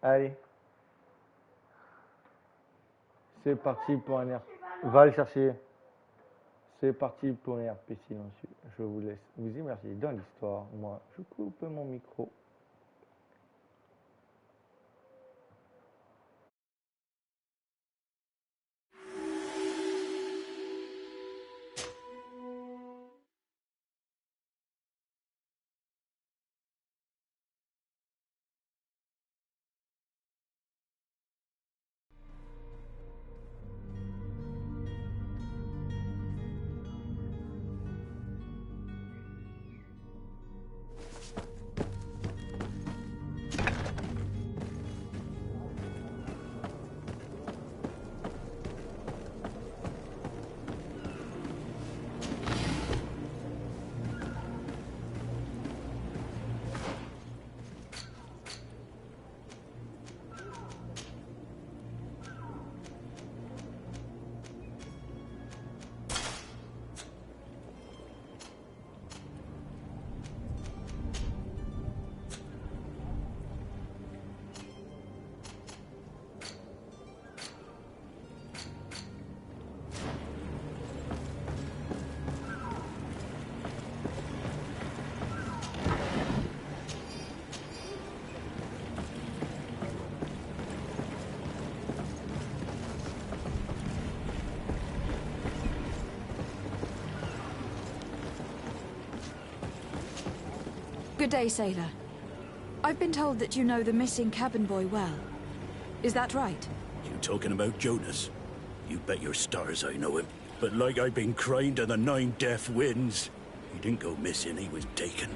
Allez. C'est parti pour un RP. Va le chercher. C'est parti pour un RP silencieux. Je vous laisse vous immerger dans l'histoire. Moi, je coupe mon micro. Good day, sailor. I've been told that you know the missing cabin boy well. Is that right? You talking about Jonas? You bet your stars I know him. But like I've been crying to the 9 deaf winds, he didn't go missing, he was taken.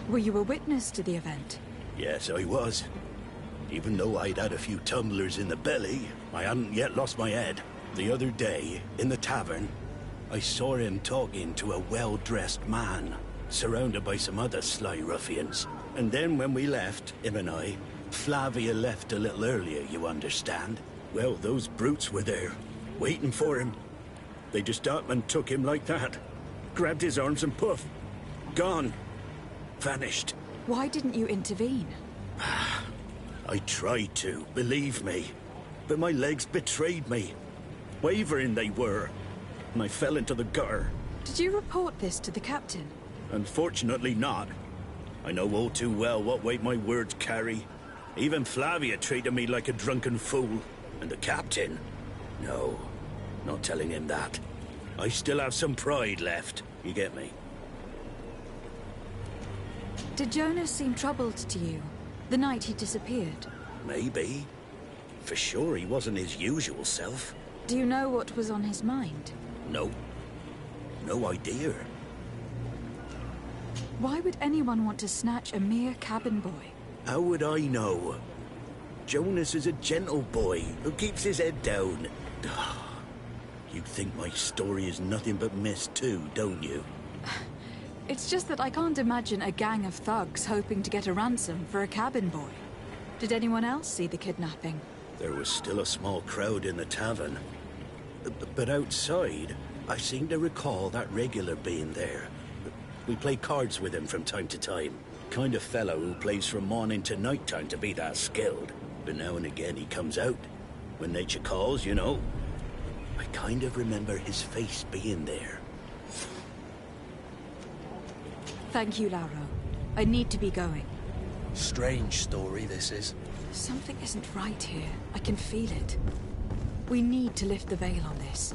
Were you a witness to the event? Yes, I was. Even though I'd had a few tumblers in the belly, I hadn't yet lost my head. The other day, in the tavern, I saw him talking to a well-dressed man, surrounded by some other sly ruffians. And then when we left, him and I, Flavia left a little earlier, you understand? Well, those brutes were there, waiting for him. They just up and took him like that. Grabbed his arms and poof, gone. Vanished. Why didn't you intervene? I tried to, believe me. But my legs betrayed me. Wavering they were. And I fell into the gutter. Did you report this to the captain? Unfortunately not. I know all too well what weight my words carry. Even Flavia treated me like a drunken fool. And the captain? No, not telling him that. I still have some pride left, you get me? Did Jonas seem troubled to you, the night he disappeared? Maybe. For sure he wasn't his usual self. Do you know what was on his mind? No. No idea. Why would anyone want to snatch a mere cabin boy? How would I know? Jonas is a gentle boy who keeps his head down. You think my story is nothing but mist too, don't you? It's just that I can't imagine a gang of thugs hoping to get a ransom for a cabin boy. Did anyone else see the kidnapping? There was still a small crowd in the tavern. But outside, I seem to recall that regular being there. We play cards with him from time to time. Kind of fellow who plays from morning to night time to be that skilled. But now and again he comes out. When nature calls, you know. I kind of remember his face being there. Thank you, Lauro. I need to be going. Strange story, this is. Something isn't right here. I can feel it. We need to lift the veil on this.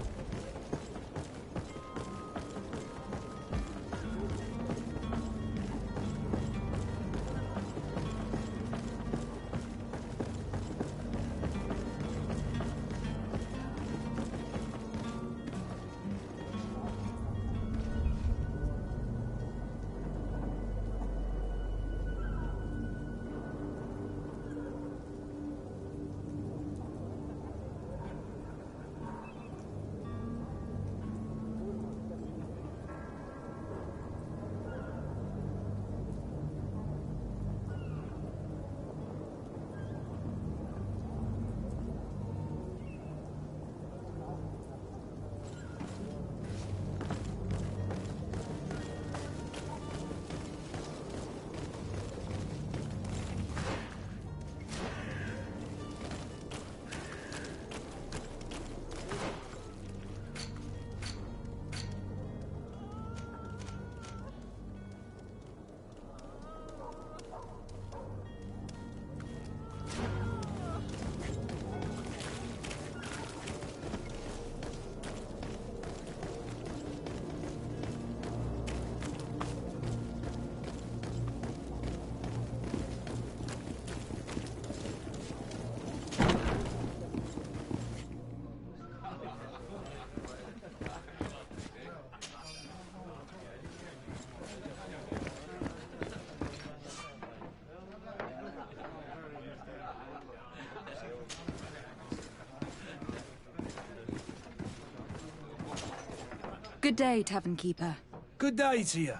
Good day, tavern keeper. Good day to you.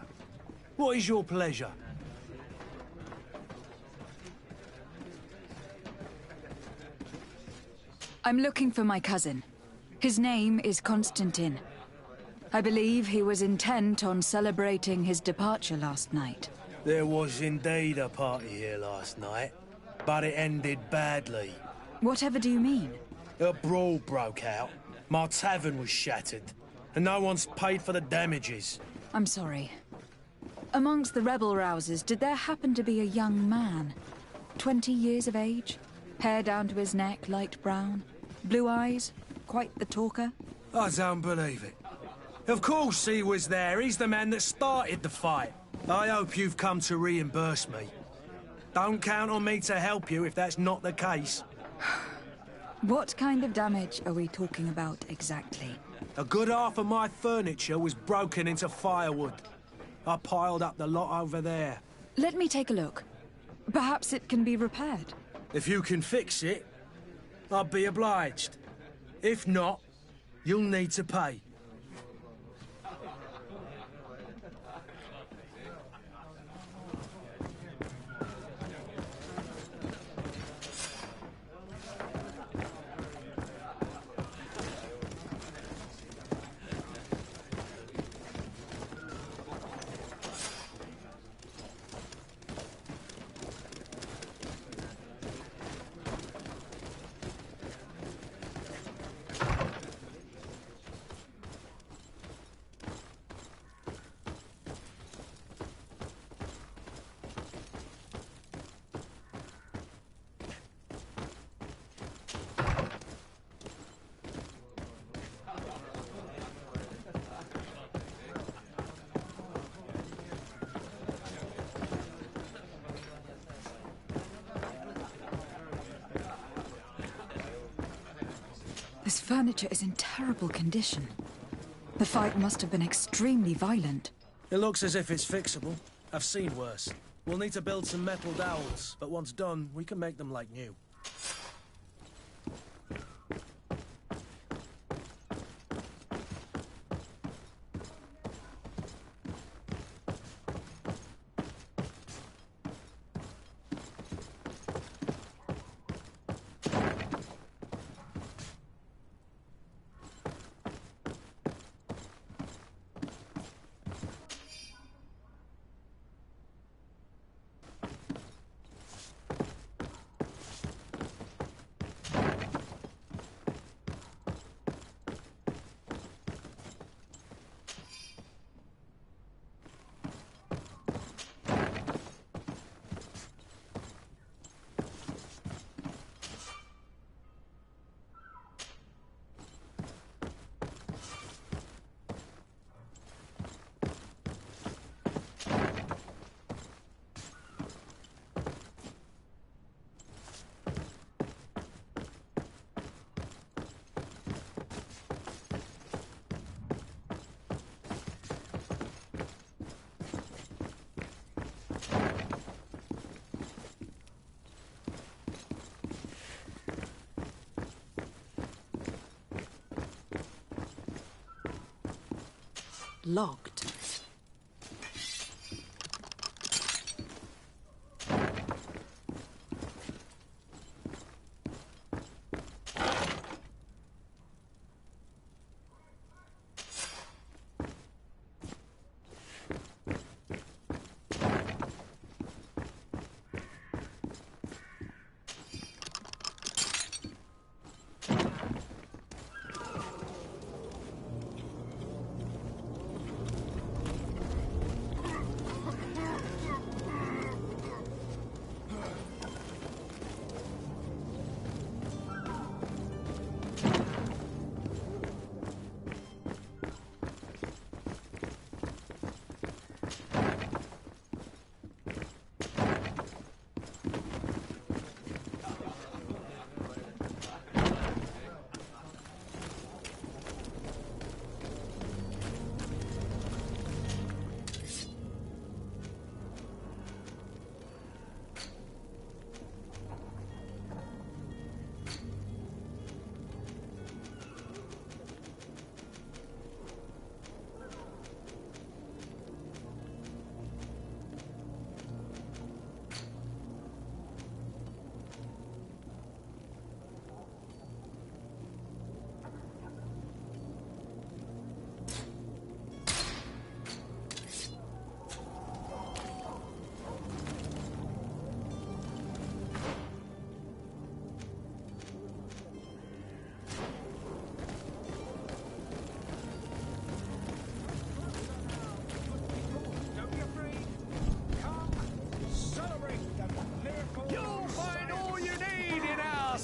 What is your pleasure? I'm looking for my cousin. His name is Constantine. I believe he was intent on celebrating his departure last night. There was indeed a party here last night, but it ended badly. Whatever do you mean? A brawl broke out. My tavern was shattered, and no one's paid for the damages. I'm sorry. Amongst the rebel rousers, did there happen to be a young man? 20 years of age? Hair down to his neck, light brown? Blue eyes? Quite the talker? I don't believe it. Of course he was there. He's the man that started the fight. I hope you've come to reimburse me. Don't count on me to help you if that's not the case. What kind of damage are we talking about exactly? A good half of my furniture was broken into firewood. I piled up the lot over there. Let me take a look. Perhaps it can be repaired. If you can fix it, I'll be obliged. If not, you'll need to pay. This furniture is in terrible condition. The fight must have been extremely violent. It looks as if it's fixable. I've seen worse. We'll need to build some metal dowels, but once done, we can make them like new. Locked.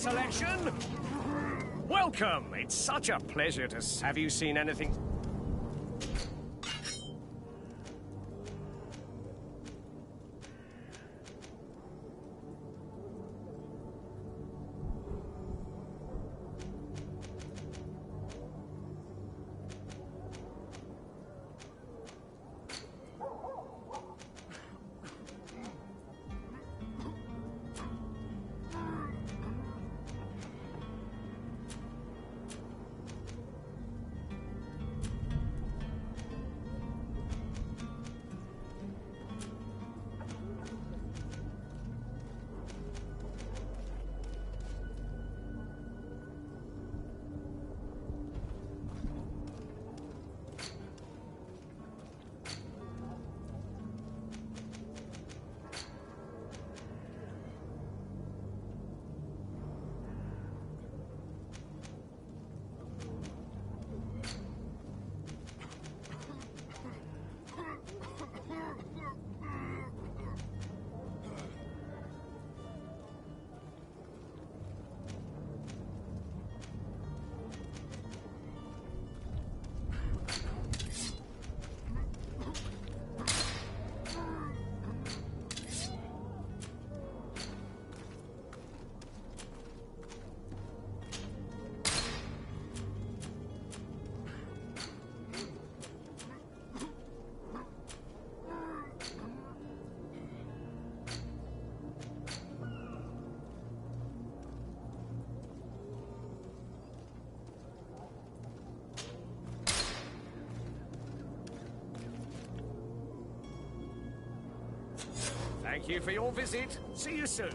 selection? Welcome! It's such a pleasure to... Have you seen anything? Thank you for your visit. See you soon.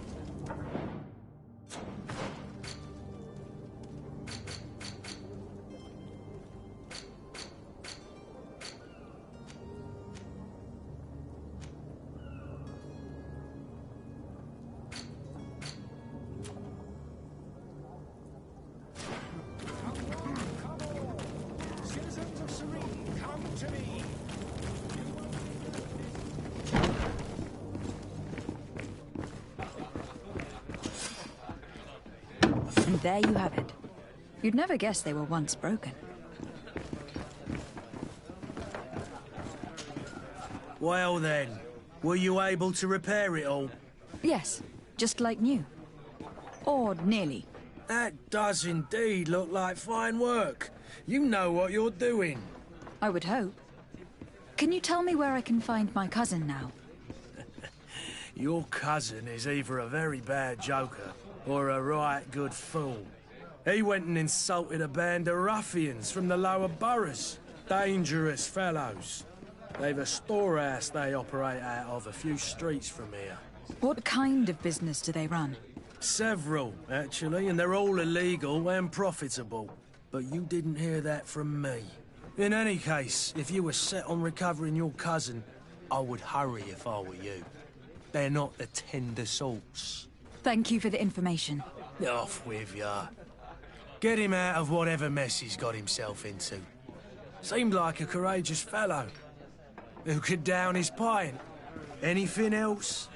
Citizens of Serene, come to me. And there you have it. You'd never guess they were once broken. Well then, were you able to repair it all? Yes, just like new. Or nearly. That does indeed look like fine work. You know what you're doing. I would hope. Can you tell me where I can find my cousin now? Your cousin is either a very bad joker or a right good fool. He went and insulted a band of ruffians from the lower boroughs. Dangerous fellows. They've a storehouse they operate out of a few streets from here. What kind of business do they run? Several, actually, and they're all illegal and profitable. But you didn't hear that from me. In any case, if you were set on recovering your cousin, I would hurry if I were you. They're not the tender sorts. Thank you for the information. Off with ya. Get him out of whatever mess he's got himself into. Seemed like a courageous fellow. Who could down his pint. Anything else?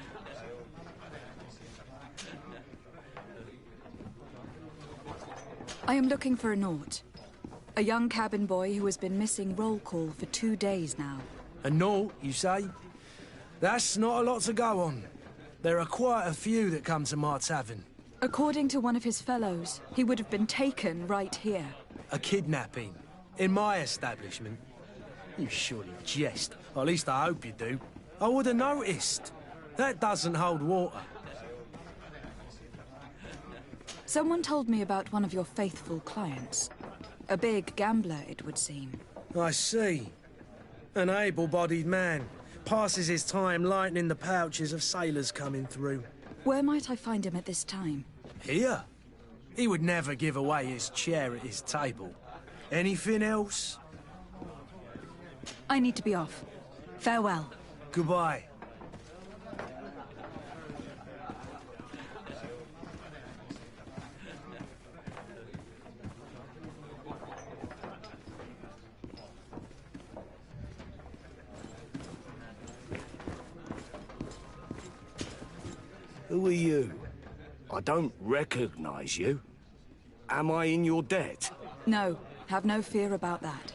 I am looking for a Naut. A young cabin boy who has been missing roll call for 2 days now. A Naut, you say? That's not a lot to go on. There are quite a few that come to my tavern. According to one of his fellows, he would have been taken right here. A kidnapping? In my establishment? You surely jest. Or at least I hope you do. I would have noticed. That doesn't hold water. Someone told me about one of your faithful clients. A big gambler, it would seem. I see. An able-bodied man. Passes his time lightening the pouches of sailors coming through. Where might I find him at this time? Here? He would never give away his chair at his table. Anything else? I need to be off. Farewell. Goodbye. Who are you? I don't recognize you. Am I in your debt? No, have no fear about that.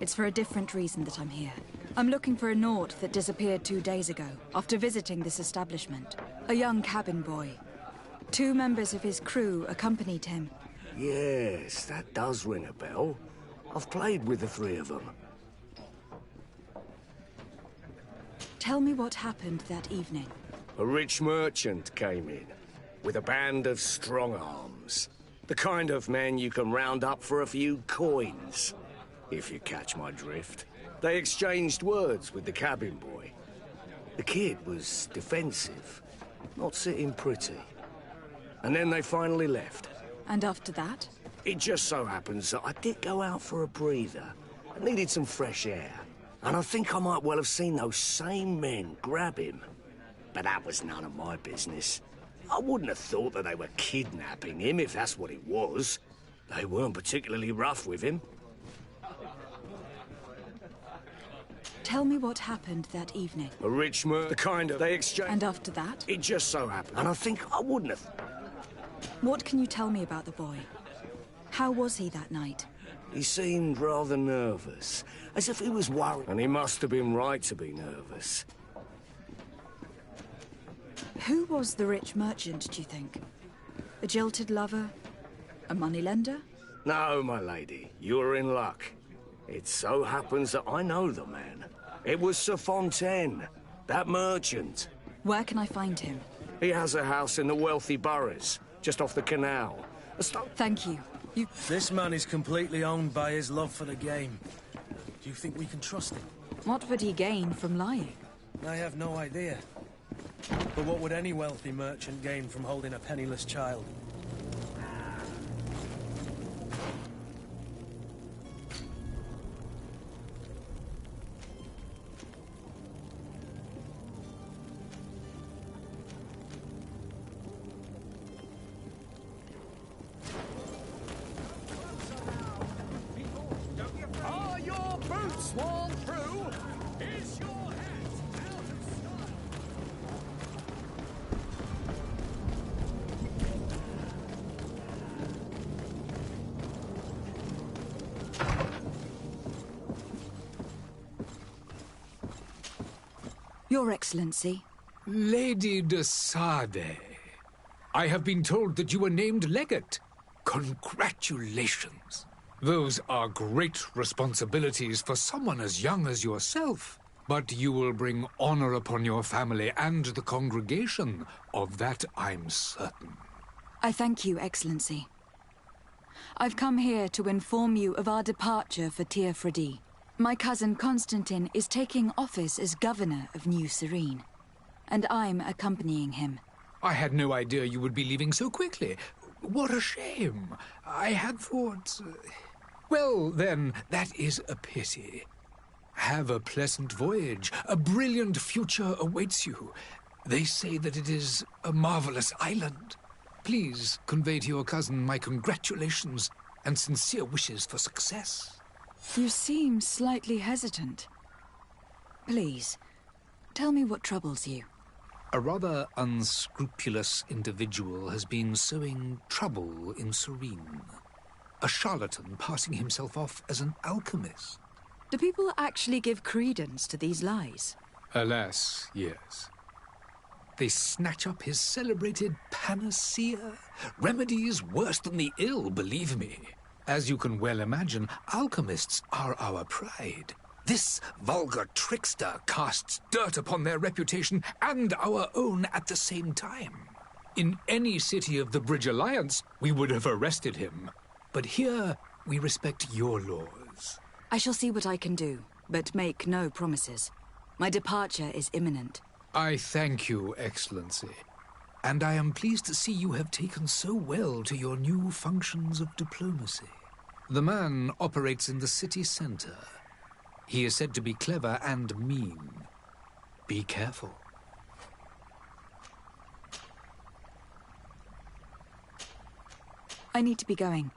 It's for a different reason that I'm here. I'm looking for a Naut that disappeared 2 days ago, after visiting this establishment. A young cabin boy. 2 members of his crew accompanied him. Yes, that does ring a bell. I've played with the 3 of them. Tell me what happened that evening. A rich merchant came in, with a band of strong arms. The kind of men you can round up for a few coins, if you catch my drift. They exchanged words with the cabin boy. The kid was defensive, not sitting pretty. And then they finally left. And after that? It just so happens that I did go out for a breather. I needed some fresh air. And I think I might well have seen those same men grab him. But that was none of my business. I wouldn't have thought that they were kidnapping him, if that's what it was. They weren't particularly rough with him. Tell me what happened that evening. A rich the kind of they exchanged. And after that? It just so happened. And I think I wouldn't have. What can you tell me about the boy? How was he that night? He seemed rather nervous, as if he was worried. And he must have been right to be nervous. Who was the rich merchant, do you think? A jilted lover? A moneylender? No, my lady. You're in luck. It so happens that I know the man. It was Sir Fontaine, that merchant. Where can I find him? He has a house in the wealthy boroughs, just off the canal. Thank you. This man is completely owned by his love for the game. Do you think we can trust him? What would he gain from lying? I have no idea. But what would any wealthy merchant gain from holding a penniless child? Are your boots worn through? Is your hat out of style? Your Excellency. Lady de Sade, I have been told that you were named legate. Congratulations. Those are great responsibilities for someone as young as yourself. But you will bring honor upon your family and the congregation. Of that I'm certain. I thank you, Excellency. I've come here to inform you of our departure for Tir-Fredi. My cousin Constantin is taking office as governor of New Serene, and I'm accompanying him. I had no idea you would be leaving so quickly. What a shame. I had thought... Well, then, that is a pity. Have a pleasant voyage. A brilliant future awaits you. They say that it is a marvelous island. Please convey to your cousin my congratulations and sincere wishes for success. You seem slightly hesitant. Please, tell me what troubles you. A rather unscrupulous individual has been sowing trouble in Serene. A charlatan passing himself off as an alchemist. Do people actually give credence to these lies? Alas, yes. They snatch up his celebrated panacea. Remedies worse than the ill, believe me. As you can well imagine, alchemists are our pride. This vulgar trickster casts dirt upon their reputation and our own at the same time. In any city of the Bridge Alliance, we would have arrested him. But here, we respect your laws. I shall see what I can do, but make no promises. My departure is imminent. I thank you, Excellency. And I am pleased to see you have taken so well to your new functions of diplomacy. The man operates in the city center. He is said to be clever and mean. Be careful. I need to be going.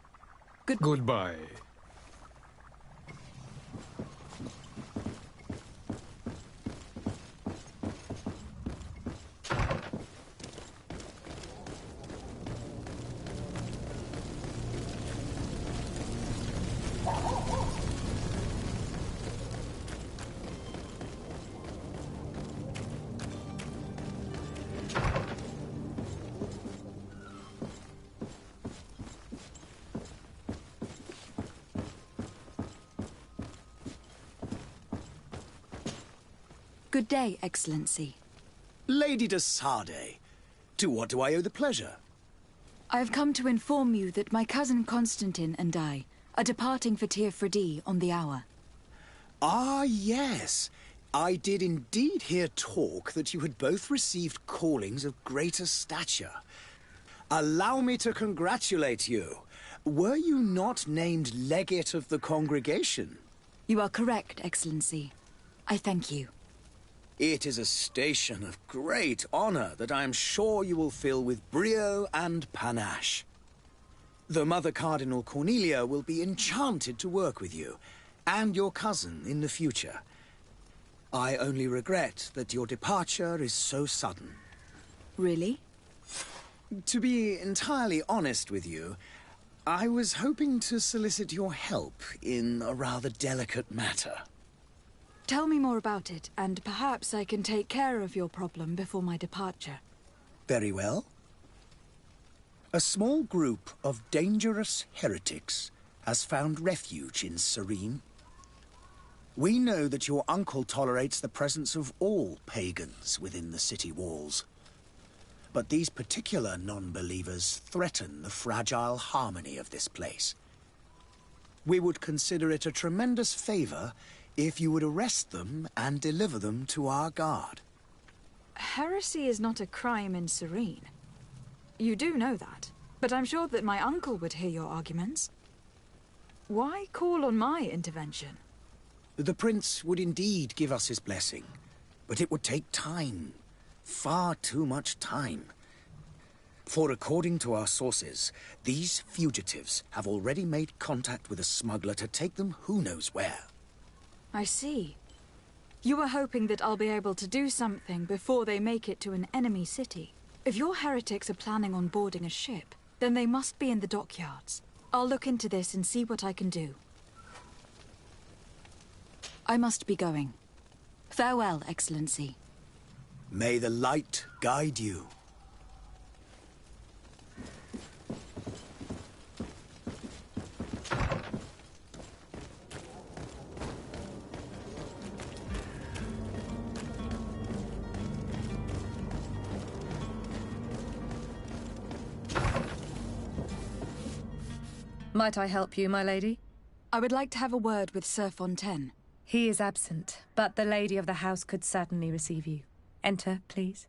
Goodbye. Good day, Excellency. Lady de Sardet, to what do I owe the pleasure? I have come to inform you that my cousin Constantine and I are departing for Tir-Freddy on the hour. Ah, yes. I did indeed hear talk that you had both received callings of greater stature. Allow me to congratulate you. Were you not named legate of the congregation? You are correct, Excellency. I thank you. It is a station of great honor that I am sure you will fill with brio and panache. The Mother Cardinal Cornelia will be enchanted to work with you, and your cousin in the future. I only regret that your departure is so sudden. Really? To be entirely honest with you, I was hoping to solicit your help in a rather delicate matter. Tell me more about it, and perhaps I can take care of your problem before my departure. Very well. A small group of dangerous heretics has found refuge in Serene. We know that your uncle tolerates the presence of all pagans within the city walls. But these particular non-believers threaten the fragile harmony of this place. We would consider it a tremendous favor if you would arrest them and deliver them to our guard. Heresy is not a crime in Serene. You do know that, but I'm sure that my uncle would hear your arguments. Why call on my intervention? The prince would indeed give us his blessing, but it would take time. Far too much time. For according to our sources, these fugitives have already made contact with a smuggler to take them who knows where. I see. You were hoping that I'll be able to do something before they make it to an enemy city. If your heretics are planning on boarding a ship, then they must be in the dockyards. I'll look into this and see what I can do. I must be going. Farewell, Excellency. May the light guide you. Might I help you, my lady? I would like to have a word with Sir Fontaine. He is absent, but the lady of the house could certainly receive you. Enter, please.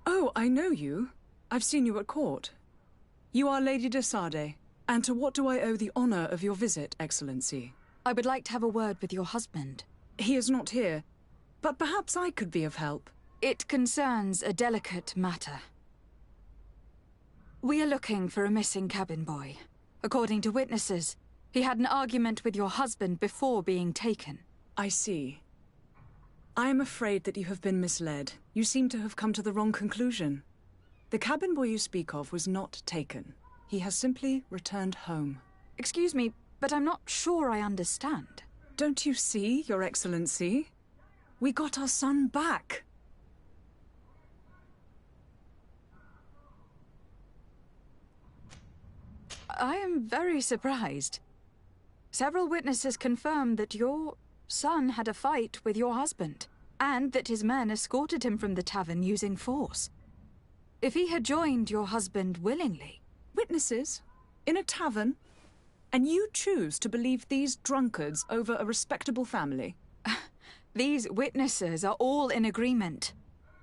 Oh, I know you. I've seen you at court. You are Lady de Sardet. And to what do I owe the honor of your visit, Excellency? I would like to have a word with your husband. He is not here, but perhaps I could be of help. It concerns a delicate matter. We are looking for a missing cabin boy. According to witnesses, he had an argument with your husband before being taken. I see. I am afraid that you have been misled. You seem to have come to the wrong conclusion. The cabin boy you speak of was not taken. He has simply returned home. Excuse me, but I'm not sure I understand. Don't you see, Your Excellency? We got our son back. I am very surprised. Several witnesses confirmed that your son had a fight with your husband, and that his men escorted him from the tavern using force. If he had joined your husband willingly... Witnesses? In a tavern? And you choose to believe these drunkards over a respectable family? These witnesses are all in agreement,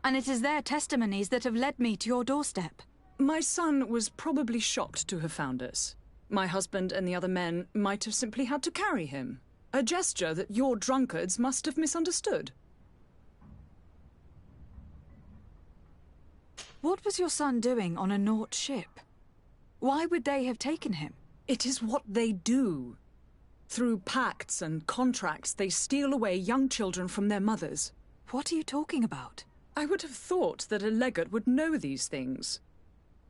and it is their testimonies that have led me to your doorstep. My son was probably shocked to have found us. My husband and the other men might have simply had to carry him. A gesture that your drunkards must have misunderstood. What was your son doing on a Naut ship? Why would they have taken him? It is what they do. Through pacts and contracts, they steal away young children from their mothers. What are you talking about? I would have thought that a legate would know these things.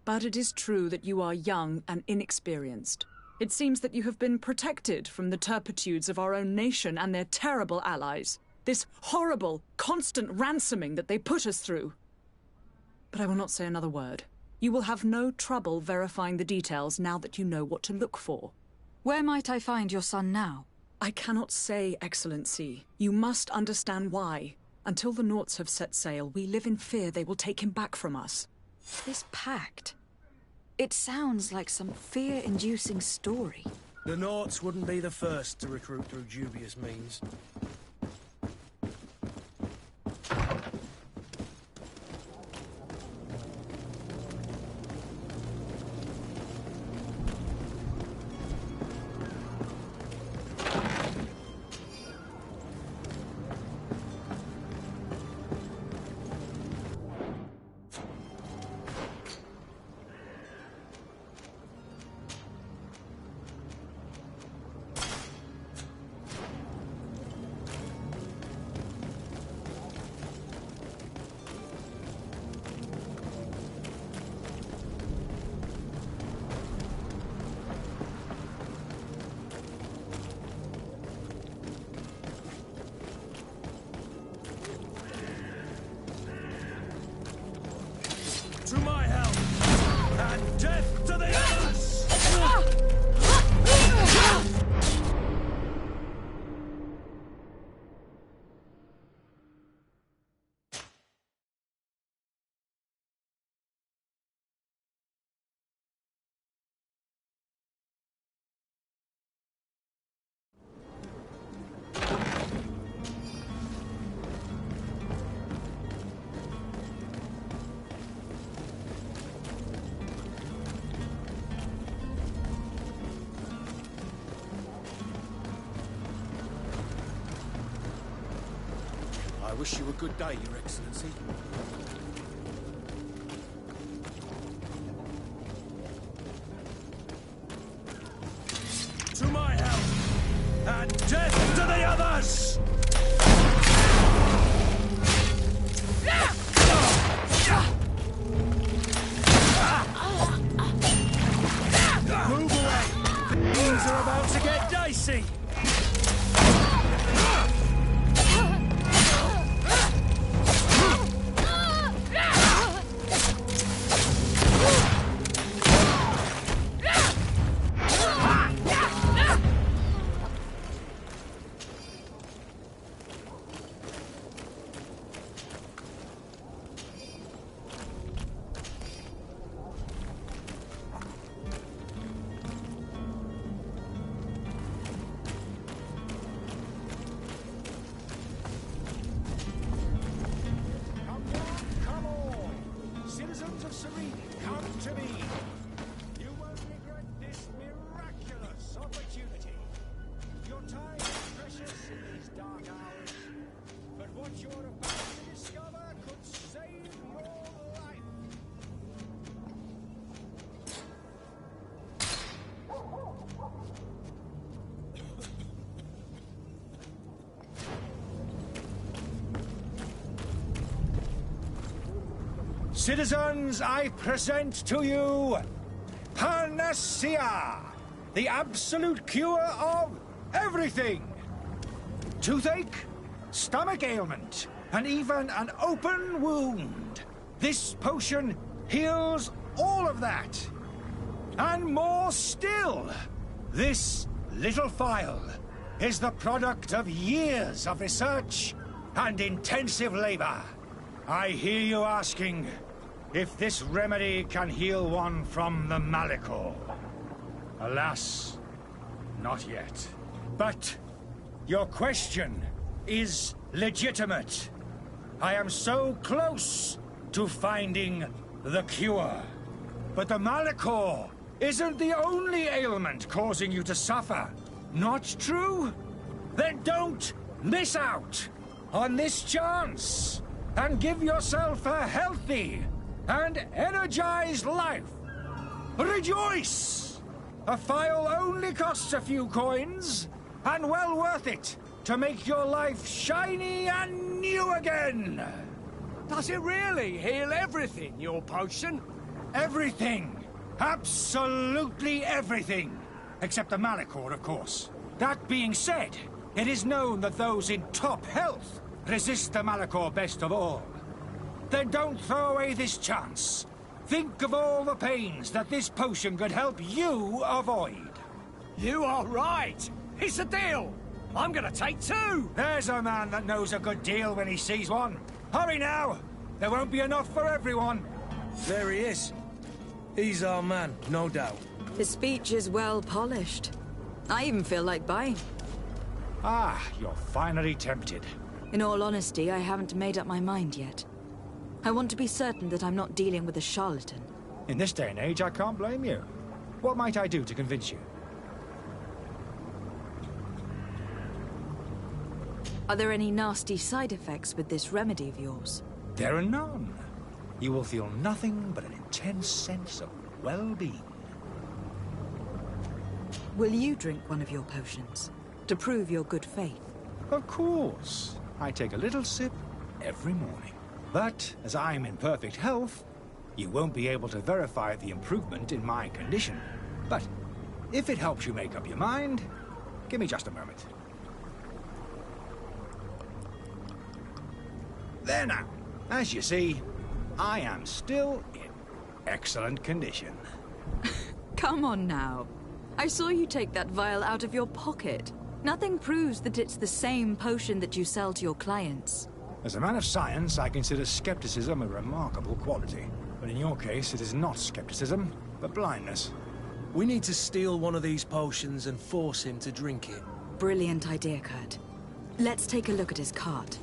But it is true that you are young and inexperienced. It seems that you have been protected from the turpitudes of our own nation and their terrible allies. This horrible, constant ransoming that they put us through. But I will not say another word. You will have no trouble verifying the details now that you know what to look for. Where might I find your son now? I cannot say, Excellency. You must understand why. Until the Naughts have set sail, we live in fear they will take him back from us. This pact. It sounds like some fear-inducing story. The Naughts wouldn't be the first to recruit through dubious means. To my help, and death to the others! I wish you a good day, Your Excellency. To my help, and death to the others! Move away! Things are about to get dicey! Citizens, I present to you Panacea, the absolute cure of everything. Toothache, stomach ailment, and even an open wound. This potion heals all of that. And more still. This little phial is the product of years of research and intensive labor. I hear you asking if this remedy can heal one from the Malichor. Alas, not yet. But your question is legitimate. I am so close to finding the cure. But the Malichor isn't the only ailment causing you to suffer. Not true? Then don't miss out on this chance and give yourself a healthy and energized life. Rejoice! A phial only costs a few coins, and well worth it to make your life shiny and new again. Does it really heal everything, your potion? Everything. Absolutely everything. except the Malachor, of course. That being said, it is known that those in top health resist the Malachor best of all. Then don't throw away this chance. Think of all the pains that this potion could help you avoid. You are right. It's a deal. I'm gonna take 2. There's a man that knows a good deal when he sees one. Hurry now. There won't be enough for everyone. There he is. He's our man, no doubt. His speech is well polished. I even feel like buying. Ah, you're finally tempted. In all honesty, I haven't made up my mind yet. I want to be certain that I'm not dealing with a charlatan. In this day and age, I can't blame you. What might I do to convince you? Are there any nasty side effects with this remedy of yours? There are none. You will feel nothing but an intense sense of well-being. Will you drink one of your potions to prove your good faith? Of course. I take a little sip every morning. But as I'm in perfect health, you won't be able to verify the improvement in my condition. But if it helps you make up your mind, give me just a moment. There now. As you see, I am still in excellent condition. Come on now. I saw you take that vial out of your pocket. Nothing proves that it's the same potion that you sell to your clients. As a man of science, I consider skepticism a remarkable quality. But in your case, it is not skepticism, but blindness. We need to steal one of these potions and force him to drink it. Brilliant idea, Kurt. Let's take a look at his cart.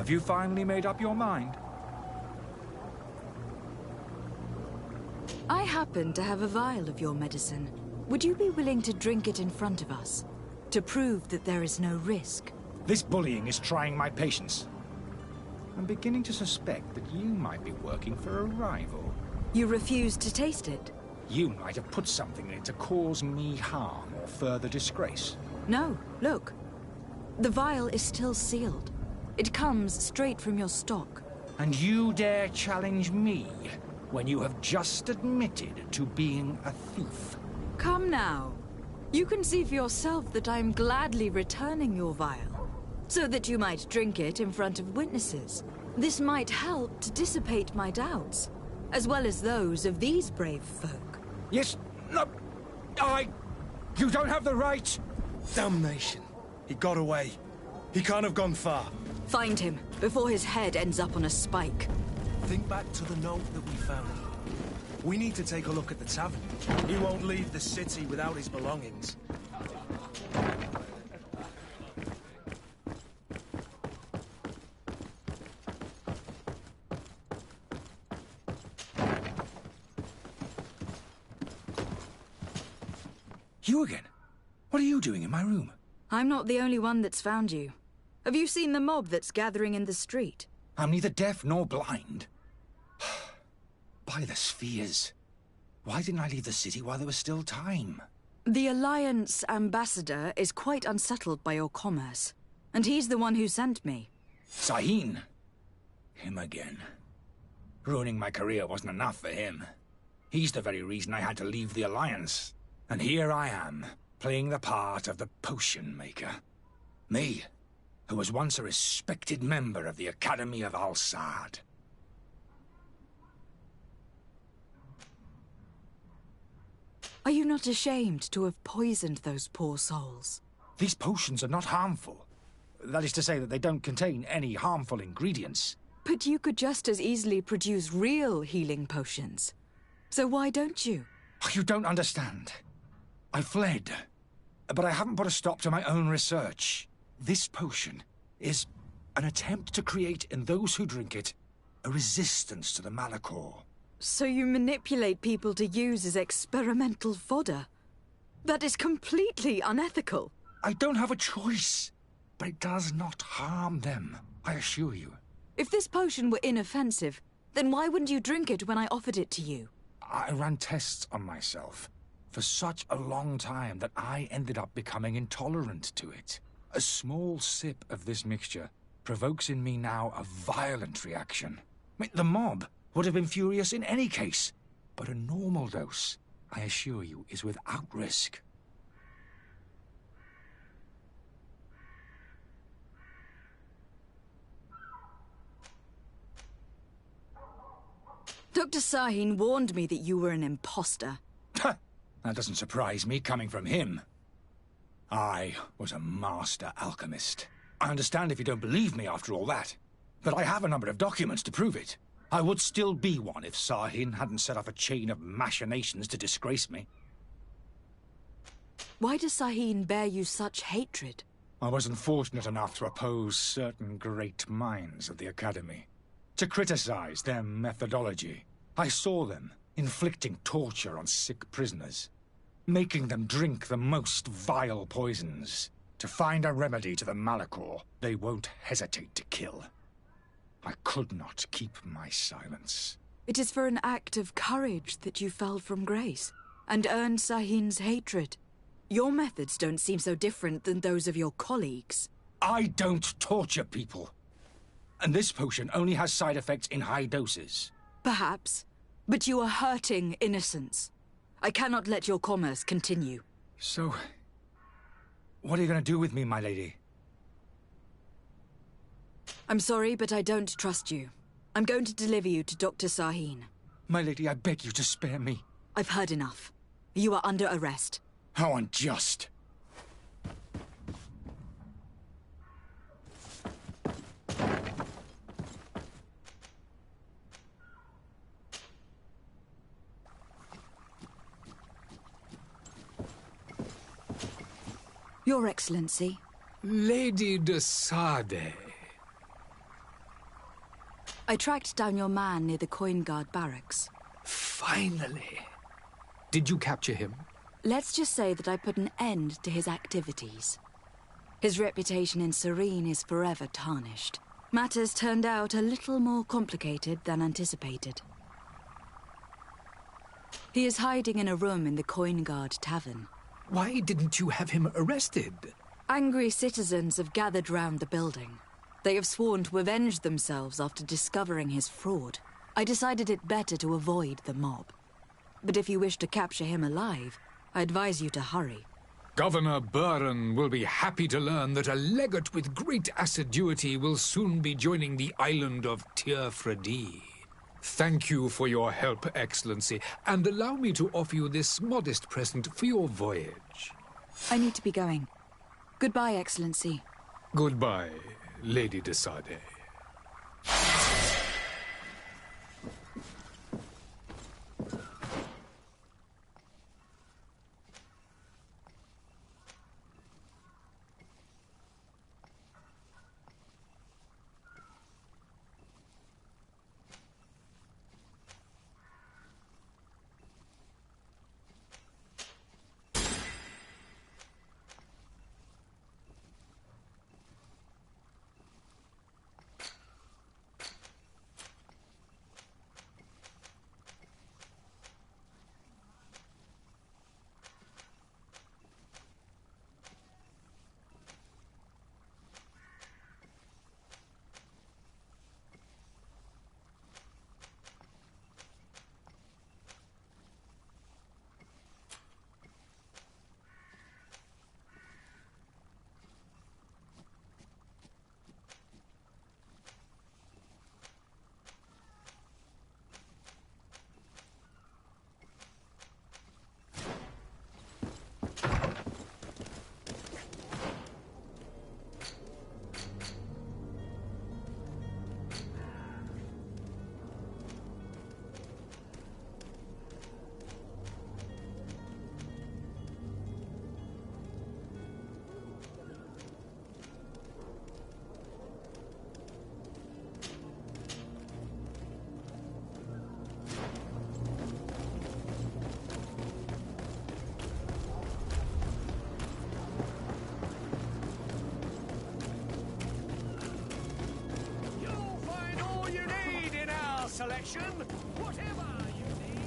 Have you finally made up your mind? I happen to have a vial of your medicine. Would you be willing to drink it in front of us? To prove that there is no risk? This bullying is trying my patience. I'm beginning to suspect that you might be working for a rival. You refuse to taste it? You might have put something in it to cause me harm or further disgrace. No, look. The vial is still sealed. It comes straight from your stock. And you dare challenge me when you have just admitted to being a thief? Come now. You can see for yourself that I'm gladly returning your vial, so that you might drink it in front of witnesses. This might help to dissipate my doubts, as well as those of these brave folk. Yes, no, you don't have the right. Damnation. He got away. He can't have gone far. Find him, before his head ends up on a spike. Think back to the note that we found. We need to take a look at the tavern. He won't leave the city without his belongings. You again? What are you doing in my room? I'm not the only one that's found you. Have you seen the mob that's gathering in the street? I'm neither deaf nor blind. By the spheres. Why didn't I leave the city while there was still time? The Alliance ambassador is quite unsettled by your commerce, and he's the one who sent me. Sahin. Him again. Ruining my career wasn't enough for him. He's the very reason I had to leave the Alliance. And here I am, playing the part of the potion maker. Me, who was once a respected member of the Academy of Al-Saad. Are you not ashamed to have poisoned those poor souls? These potions are not harmful. That is to say that they don't contain any harmful ingredients. But you could just as easily produce real healing potions. So why don't you? You don't understand. I fled, but I haven't put a stop to my own research. This potion is an attempt to create in those who drink it a resistance to the Malachor. So you manipulate people to use as experimental fodder? That is completely unethical. I don't have a choice, but it does not harm them, I assure you. If this potion were inoffensive, then why wouldn't you drink it when I offered it to you? I ran tests on myself for such a long time that I ended up becoming intolerant to it. A small sip of this mixture provokes in me now a violent reaction. The mob would have been furious in any case, but a normal dose, I assure you, is without risk. Dr. Sahin warned me that you were an imposter. That doesn't surprise me, coming from him. I was a master alchemist. I understand if you don't believe me after all that, but I have a number of documents to prove it. I would still be one if Sahin hadn't set off a chain of machinations to disgrace me. Why does Sahin bear you such hatred? I wasn't fortunate enough to oppose certain great minds of the Academy, to criticize their methodology. I saw them inflicting torture on sick prisoners, making them drink the most vile poisons. To find a remedy to the Malachor, they won't hesitate to kill. I could not keep my silence. It is for an act of courage that you fell from grace, and earned Sahin's hatred. Your methods don't seem so different than those of your colleagues. I don't torture people. And this potion only has side effects in high doses. Perhaps, but you are hurting innocents. I cannot let your commerce continue. So, what are you going to do with me, my lady? I'm sorry, but I don't trust you. I'm going to deliver you to Dr. Sahin. My lady, I beg you to spare me. I've heard enough. You are under arrest. How unjust. Your Excellency. Lady de Sade. I tracked down your man near the Coin Guard barracks. Finally. Did you capture him? Let's just say that I put an end to his activities. His reputation in Serene is forever tarnished. Matters turned out a little more complicated than anticipated. He is hiding in a room in the Coin Guard Tavern. Why didn't you have him arrested? Angry citizens have gathered round the building. They have sworn to avenge themselves after discovering his fraud. I decided it better to avoid the mob. But if you wish to capture him alive, I advise you to hurry. Governor Buren will be happy to learn that a legate with great assiduity will soon be joining the island of Tierfredi. Thank you for your help, Excellency, and allow me to offer you this modest present for your voyage. I need to be going. Goodbye, Excellency. Goodbye, Lady de Sade. Selection, whatever you need.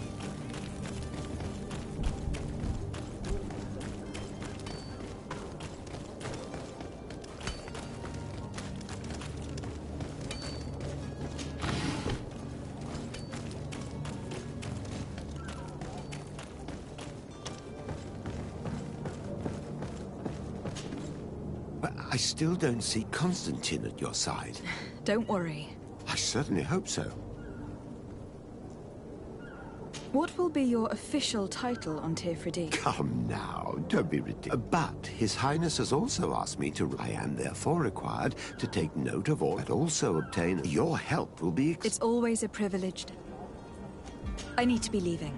But I still don't see Constantine at your side. Don't worry. I certainly hope so. What will be your official title on Tierfredi? Come now, don't be ridiculous. But His Highness has also asked me to... I am therefore required to take note of all, but also obtain... Your help will be... It's always a privilege. I need to be leaving.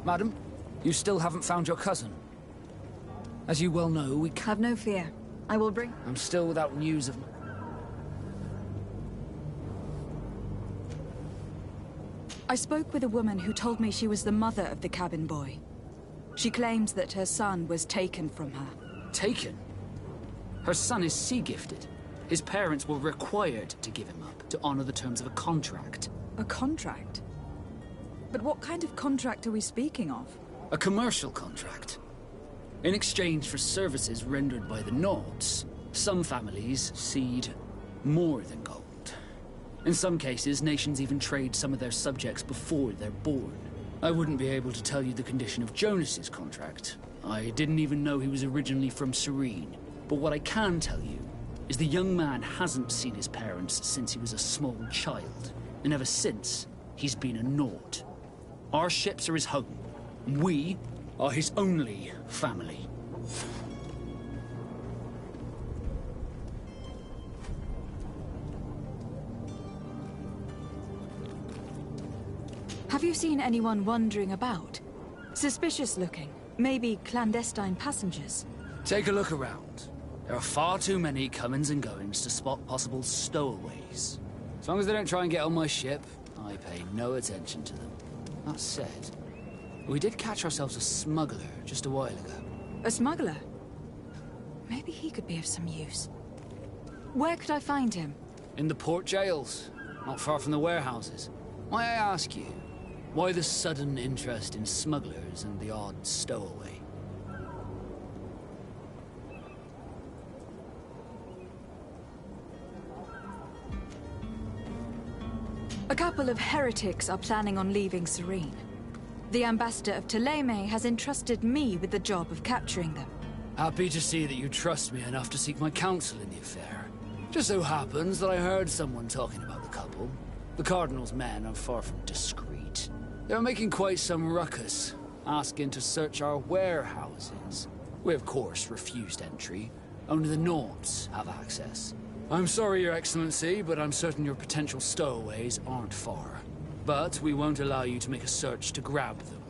Madam, you still haven't found your cousin. As you well know, we have no fear. I will bring... I'm still without news of... I spoke with a woman who told me she was the mother of the cabin boy. She claims that her son was taken from her. Taken? Her son is sea-gifted. His parents were required to give him up to honor the terms of a contract. A contract? But what kind of contract are we speaking of? A commercial contract. In exchange for services rendered by the Nords, some families cede more than gold. In some cases, nations even trade some of their subjects before they're born. I wouldn't be able to tell you the condition of Jonas's contract. I didn't even know he was originally from Serene. But what I can tell you is the young man hasn't seen his parents since he was a small child. And ever since, he's been a Nord. Our ships are his home. We are his only family. Have you seen anyone wandering about? Suspicious looking. Maybe clandestine passengers. Take a look around. There are far too many comings and goings to spot possible stowaways. As long as they don't try and get on my ship, I pay no attention to them. That said, we did catch ourselves a smuggler just a while ago. A smuggler? Maybe he could be of some use. Where could I find him? In the port jails, not far from the warehouses. May I ask you, why the sudden interest in smugglers and the odd stowaway? A couple of heretics are planning on leaving Serene. The ambassador of Ptolemy has entrusted me with the job of capturing them. Happy to see that you trust me enough to seek my counsel in the affair. Just so happens that I heard someone talking about the couple. The Cardinal's men are far from discreet. They're making quite some ruckus, asking to search our warehouses. We, of course, refused entry. Only the Nords have access. I'm sorry, Your Excellency, but I'm certain your potential stowaways aren't far. But we won't allow you to make a search to grab them.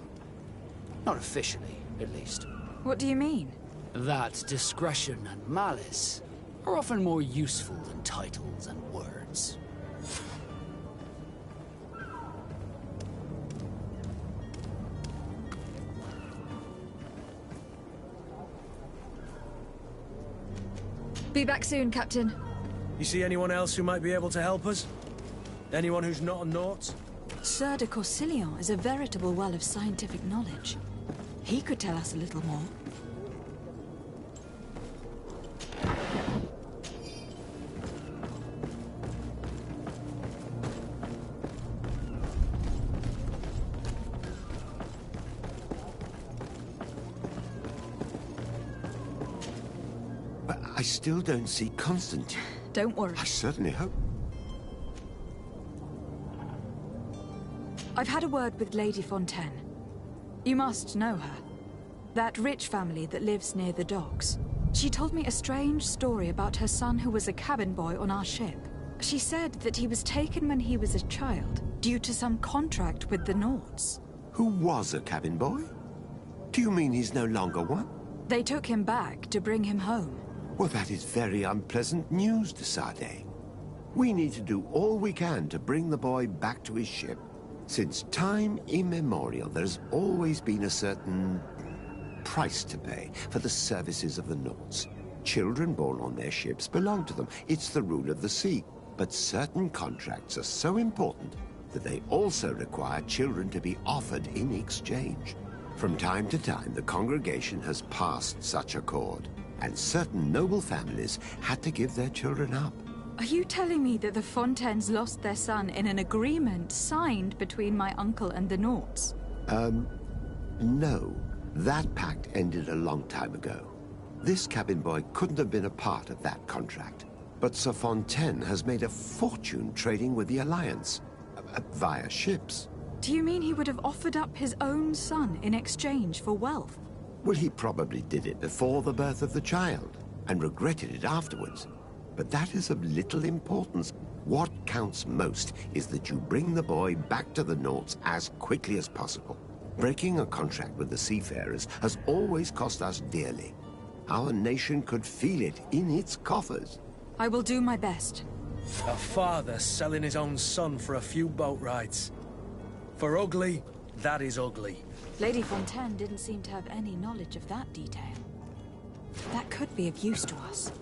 Not officially, at least. What do you mean? That discretion and malice are often more useful than titles and words. Be back soon, Captain. You see anyone else who might be able to help us? Anyone who's not a Naut? Sir de Corsilion is a veritable well of scientific knowledge. He could tell us a little more. But I still don't see Constantine. Don't worry. I certainly hope. I've had a word with Lady Fontaine. You must know her. That rich family that lives near the docks. She told me a strange story about her son who was a cabin boy on our ship. She said that he was taken when he was a child, due to some contract with the Nords. Who was a cabin boy? Do you mean he's no longer one? They took him back to bring him home. Well, that is very unpleasant news, de Sade. We need to do all we can to bring the boy back to his ship. Since time immemorial, there's always been a certain price to pay for the services of the Nords. Children born on their ships belong to them. It's the rule of the sea. But certain contracts are so important that they also require children to be offered in exchange. From time to time, the congregation has passed such accord, and certain noble families had to give their children up. Are you telling me that the Fontaines lost their son in an agreement signed between my uncle and the Nords? No. That pact ended a long time ago. This cabin boy couldn't have been a part of that contract. But Sir Fontaine has made a fortune trading with the Alliance, via ships. Do you mean he would have offered up his own son in exchange for wealth? Well, he probably did it before the birth of the child, and regretted it afterwards. But that is of little importance. What counts most is that you bring the boy back to the Nords as quickly as possible. Breaking a contract with the seafarers has always cost us dearly. Our nation could feel it in its coffers. I will do my best. A father selling his own son for a few boat rides. For ugly, that is ugly. Lady Fontaine didn't seem to have any knowledge of that detail. That could be of use to us.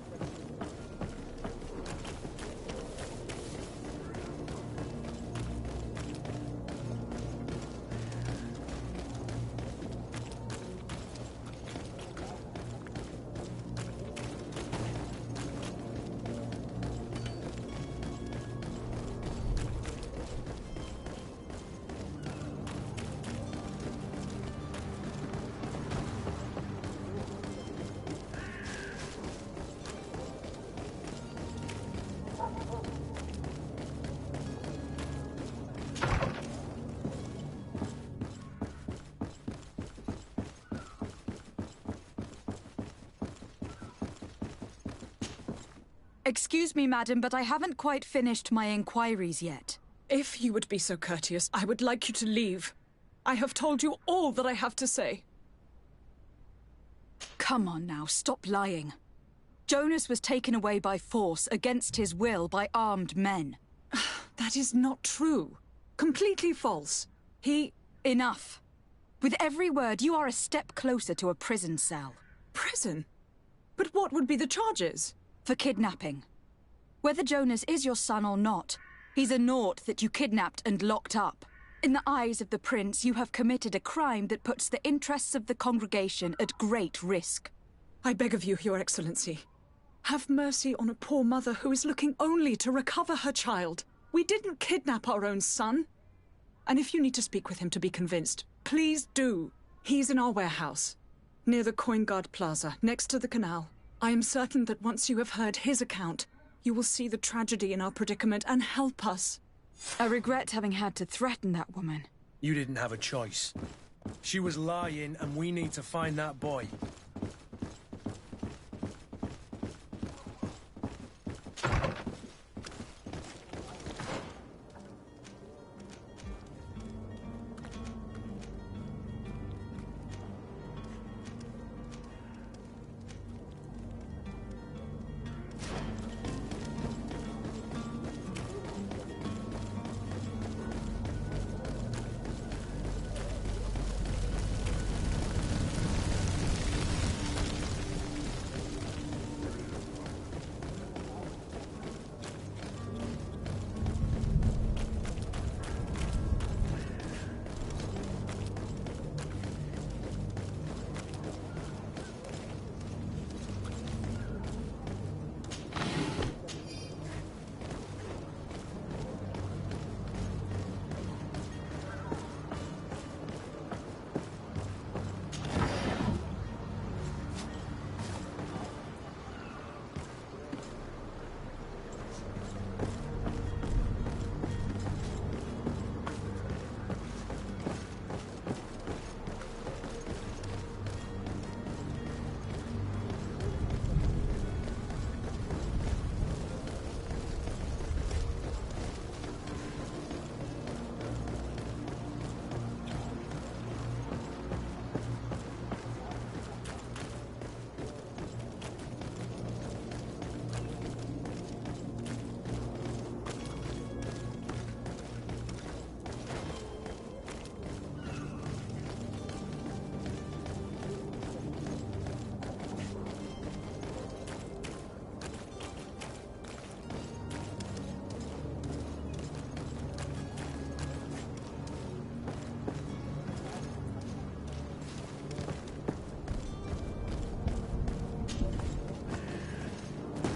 Excuse me, madam, but I haven't quite finished my inquiries yet. If you would be so courteous, I would like you to leave. I have told you all that I have to say. Come on now, stop lying. Jonas was taken away by force, against his will, by armed men. That is not true. Completely false. Enough. With every word, you are a step closer to a prison cell. Prison? But what would be the charges? For kidnapping. Whether Jonas is your son or not, he's a naught that you kidnapped and locked up. In the eyes of the prince, you have committed a crime that puts the interests of the congregation at great risk. I beg of you, Your Excellency. Have mercy on a poor mother who is looking only to recover her child. We didn't kidnap our own son. And if you need to speak with him to be convinced, please do. He's in our warehouse, near the Coin Guard Plaza, next to the canal. I am certain that once you have heard his account, you will see the tragedy in our predicament and help us. I regret having had to threaten that woman. You didn't have a choice. She was lying, and we need to find that boy.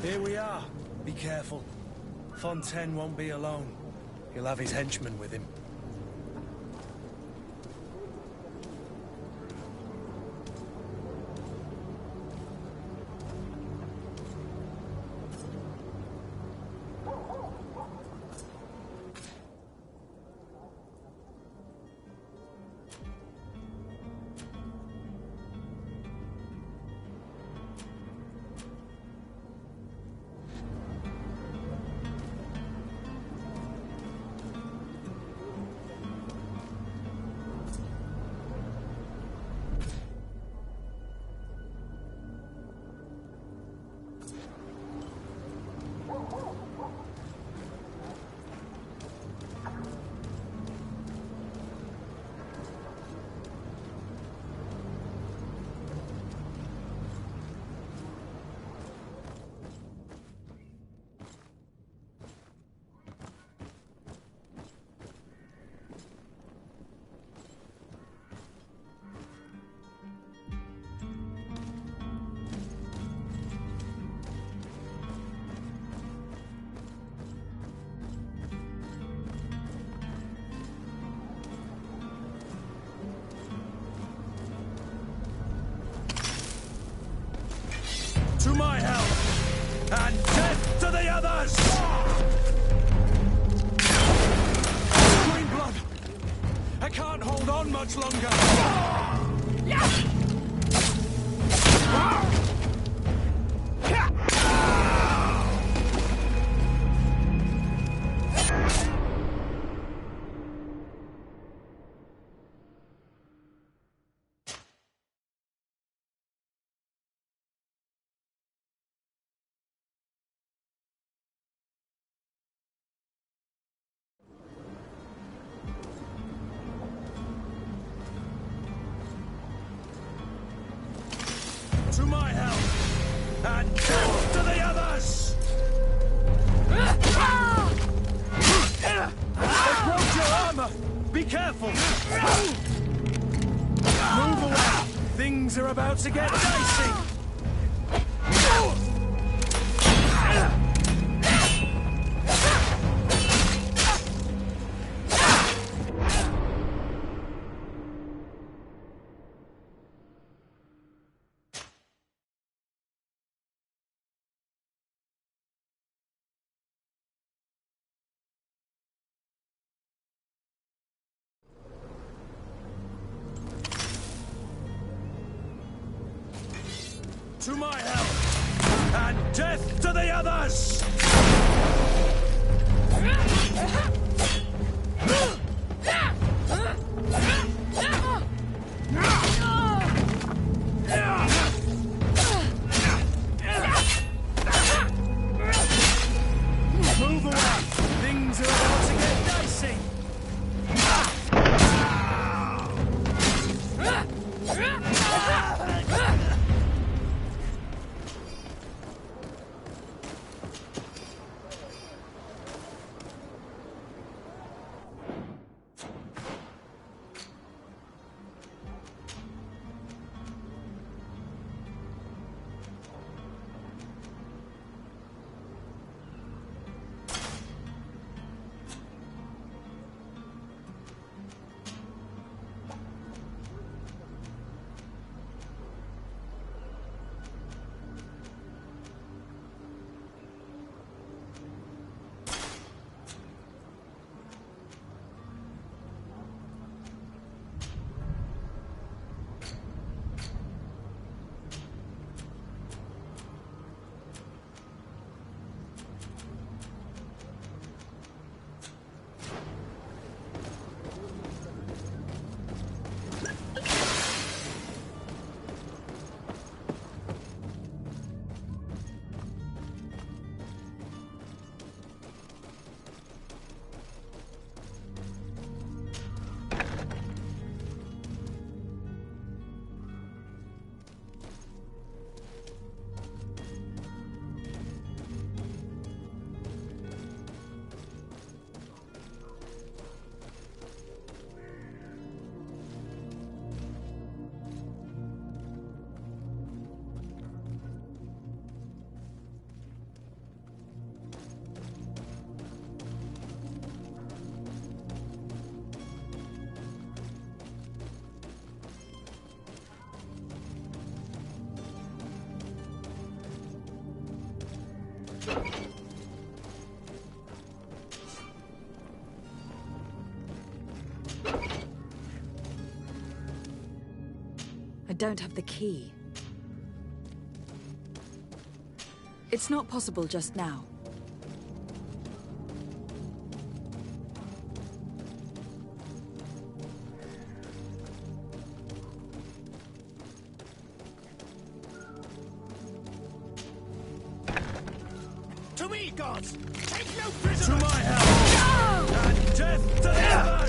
Here we are. Be careful. Fontaine won't be alone. He'll have his henchmen with him. To my help! And death to the others! Green blood! I can't hold on much longer! To my help! And death to the others! They broke your armor! Be careful! Move away! Things are about to get dicey! To my help! And death to the others! Move away! Things are about to get dicey! I don't have the key. It's not possible just now. To me, gods! Take no prisoners! To my help! And death to the others!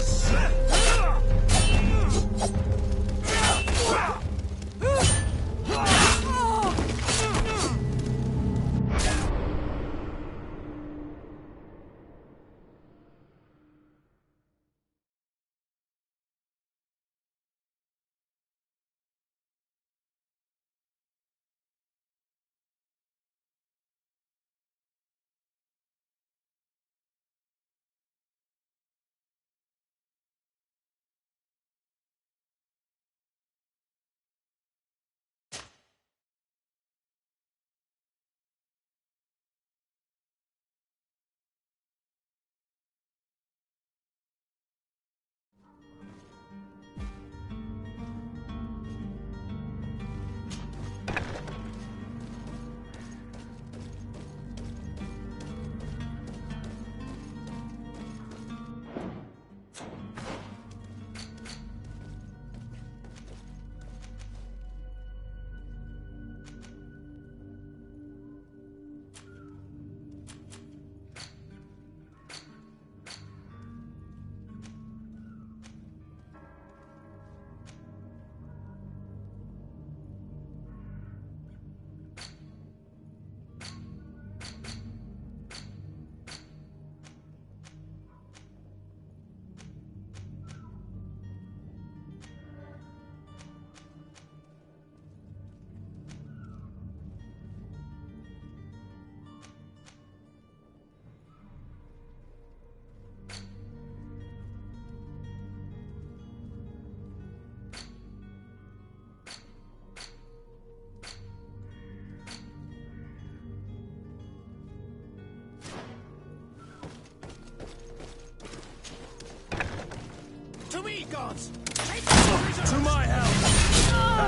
gods! Take no prisoners! To my help!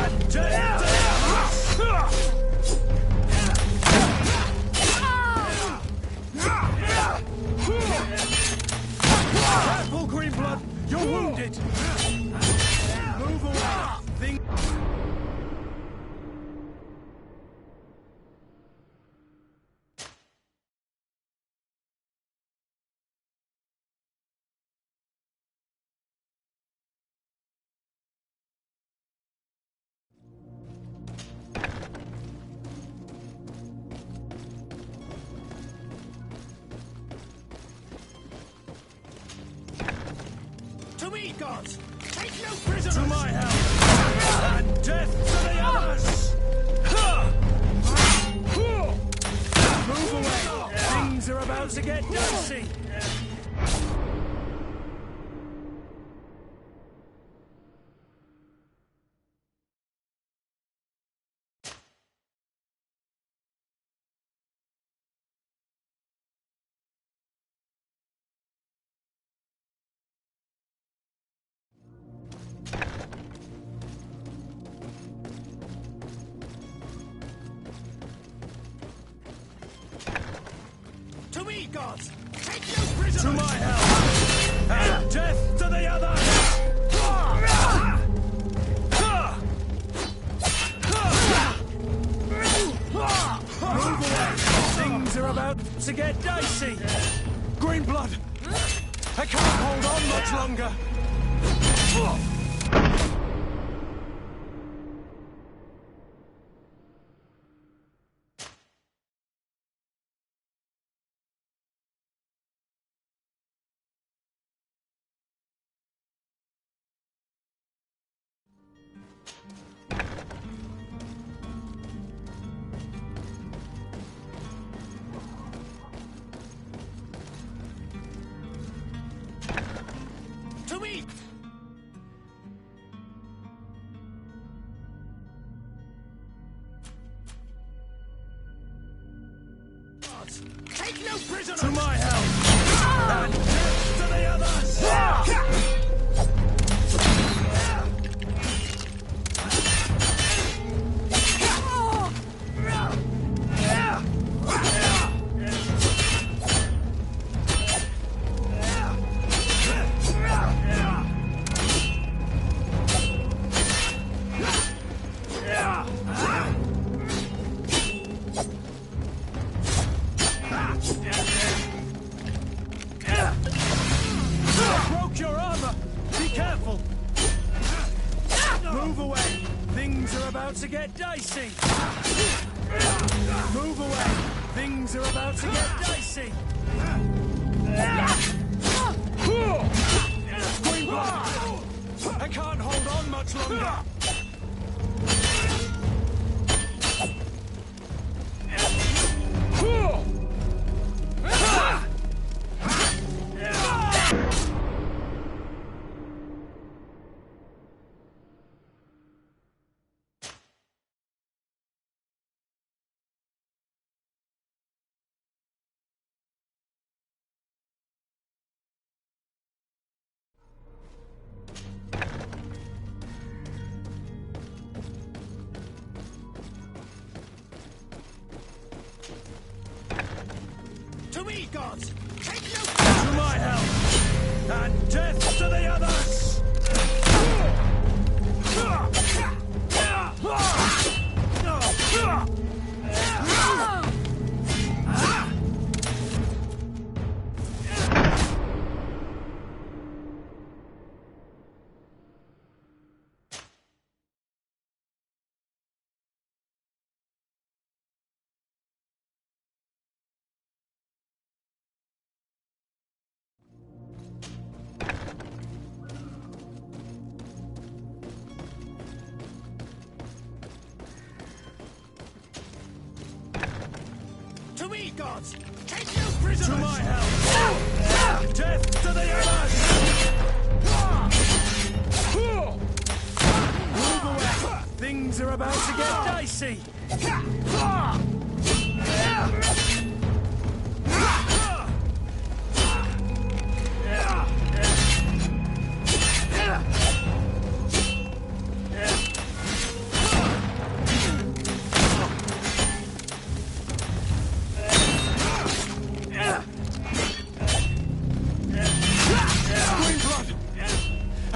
And death to Careful, Greenblood! You're wounded! Move away! To me, gods! Take no prisoners! To my help! And death to the others! Move away! Things are about to get dicey! To me, gods! Take no prisoners! To my help! And death to the others! Move away! Things are about to get dicey! Greenblood! I can't hold on much longer! To me! Gods! Take no prisoners! To my help! And death to the others! Broke your armor! Be careful! Move away! Things are about to get dicey! Move away! Things are about to get dicey! Greenblood! I can't hold on much longer! To me, gods! Take no To my help! And death to the others! To me, gods! Take no prisoners! To my help! Death to the others! Move away! Things are about to get dicey!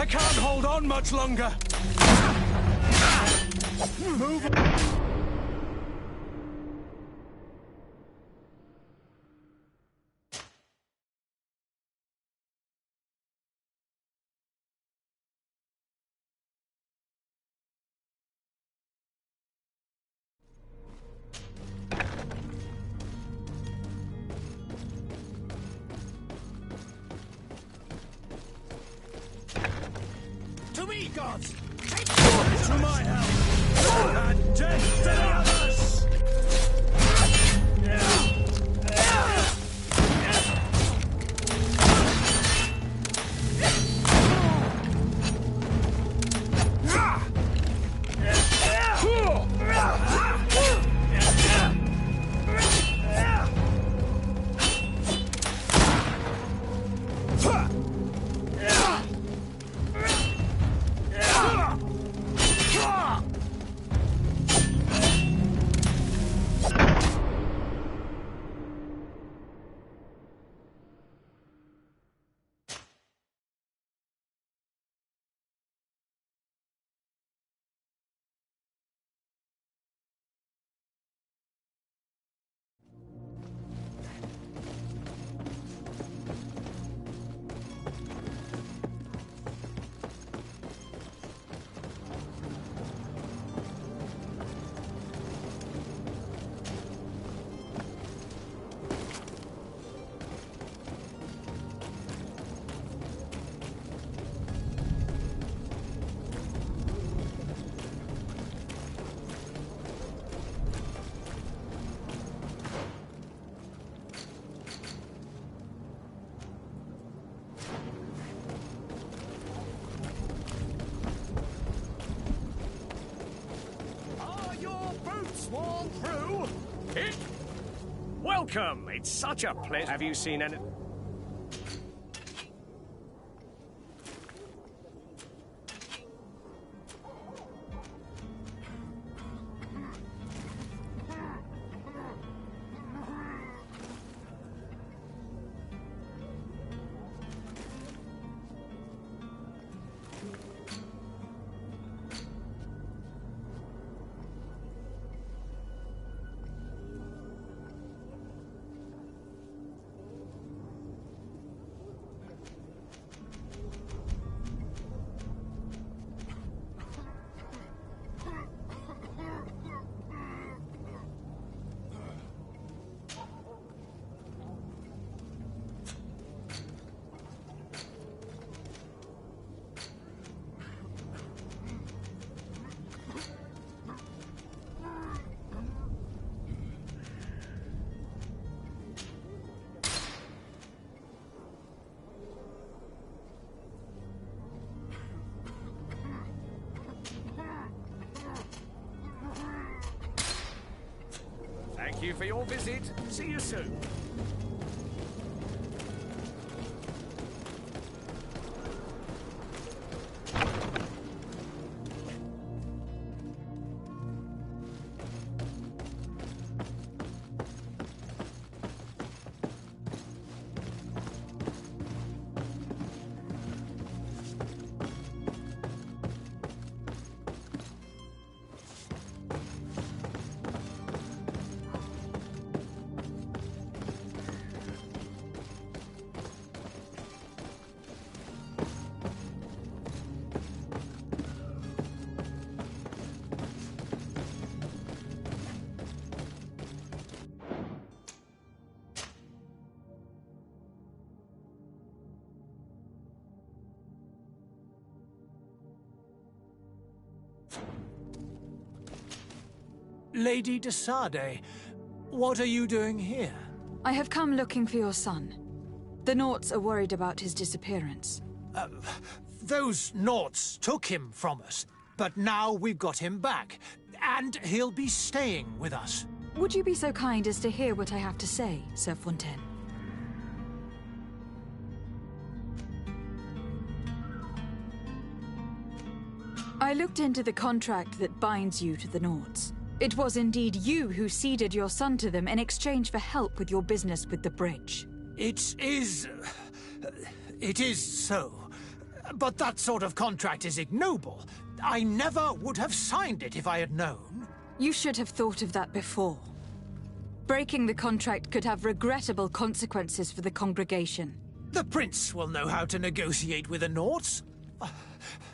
can't hold on much longer. Move on. To me, gods! Take To my help! And death to the others! Sworn through it. Welcome. It's such a pleasure. Have you seen any? Thank you for your visit. See you soon. Lady de Sade, what are you doing here? I have come looking for your son. The Naughts are worried about his disappearance. Those Naughts took him from us, but now we've got him back, and he'll be staying with us. Would you be so kind as to hear what I have to say, Sir Fontaine? I looked into the contract that binds you to the Naughts. It was indeed you who ceded your son to them in exchange for help with your business with the bridge. It is so. But that sort of contract is ignoble. I never would have signed it if I had known. You should have thought of that before. Breaking the contract could have regrettable consequences for the congregation. The prince will know how to negotiate with the Norts.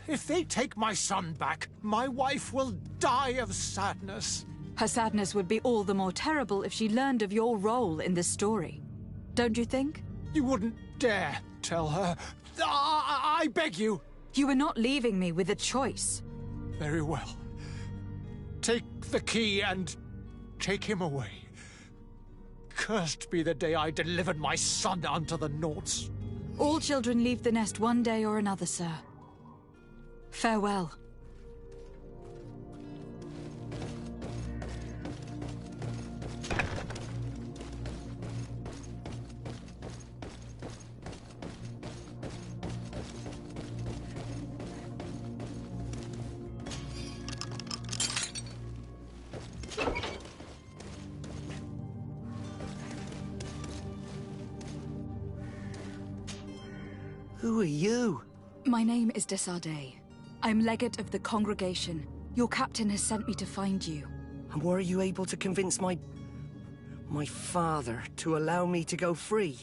If they take my son back, my wife will die of sadness. Her sadness would be all the more terrible if she learned of your role in this story. Don't you think? You wouldn't dare tell her. I beg you. You are not leaving me with a choice. Very well. Take the key and take him away. Cursed be the day I delivered my son unto the Norts. All children leave the nest one day or another, sir. Farewell. Who are you? My name is Desade. I'm legate of the congregation. Your captain has sent me to find you. And were you able to convince my father to allow me to go free?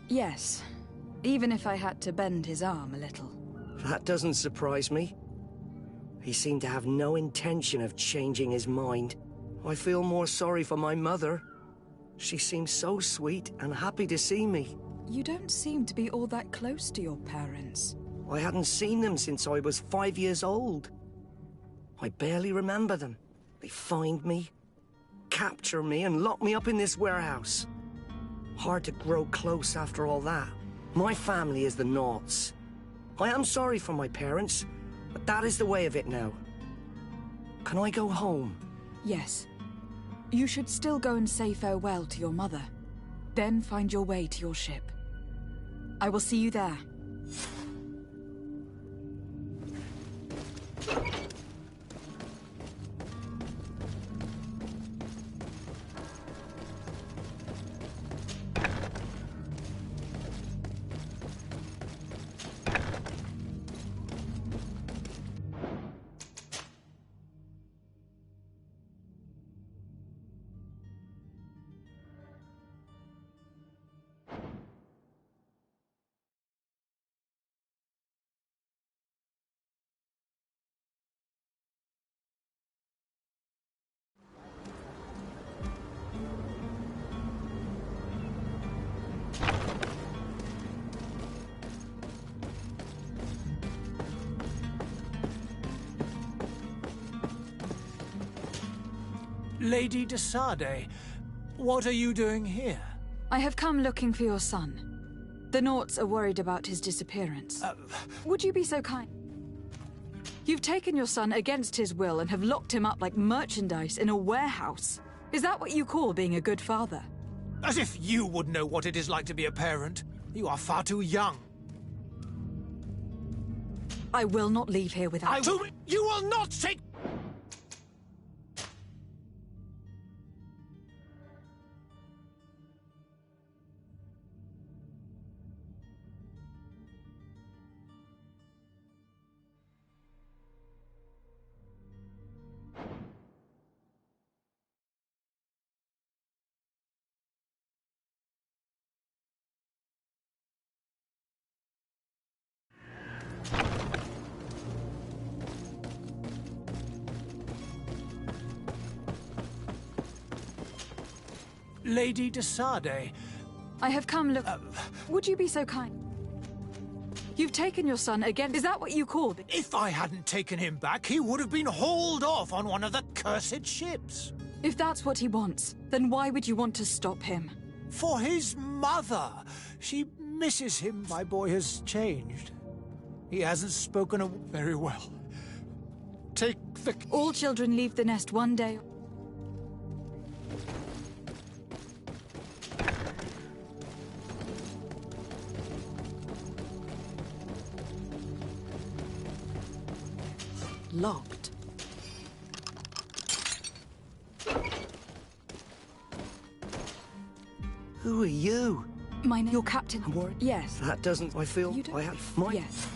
Yes, even if I had to bend his arm a little. That doesn't surprise me. He seemed to have no intention of changing his mind. I feel more sorry for my mother. She seems so sweet and happy to see me. You don't seem to be all that close to your parents. I hadn't seen them since I was 5 years old. I barely remember them. They find me, capture me, and lock me up in this warehouse. Hard to grow close after all that. My family is the Norts. I am sorry for my parents, but that is the way of it now. Can I go home? Yes. You should still go and say farewell to your mother. Then find your way to your ship. I will see you there. Lady Desade, what are you doing here? I have come looking for your son. The Norts are worried about his disappearance. Would you be so kind? You've taken your son against his will and have locked him up like merchandise in a warehouse. Is that what you call being a good father? As if you would know what it is like to be a parent. You are far too young. I will not leave here without you. You will not take... Lady Desade. I have come look... Would you be so kind? You've taken your son again. Is that what you call it? If I hadn't taken him back, he would have been hauled off on one of the cursed ships. If that's what he wants, then why would you want to stop him? For his mother. She misses him. My boy has changed. He hasn't spoken very well. Take the... All children leave the nest one day. Locked. Who are you? My name... Your captain. I'm worried. Yes. That doesn't... I feel... You don't... I have... My... Yes.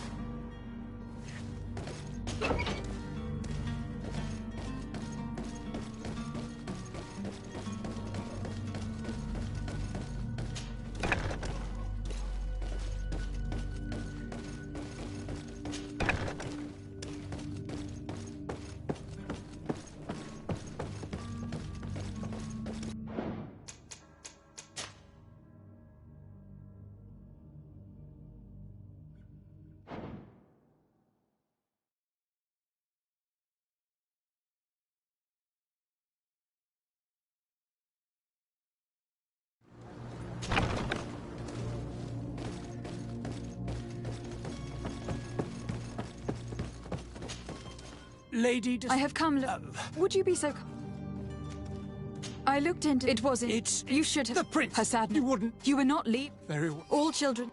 Lady... I have come... would you be so... I looked into... It wasn't... It's... You should have... The prince. Hassan. You wouldn't... You were not leave... Very well. All children...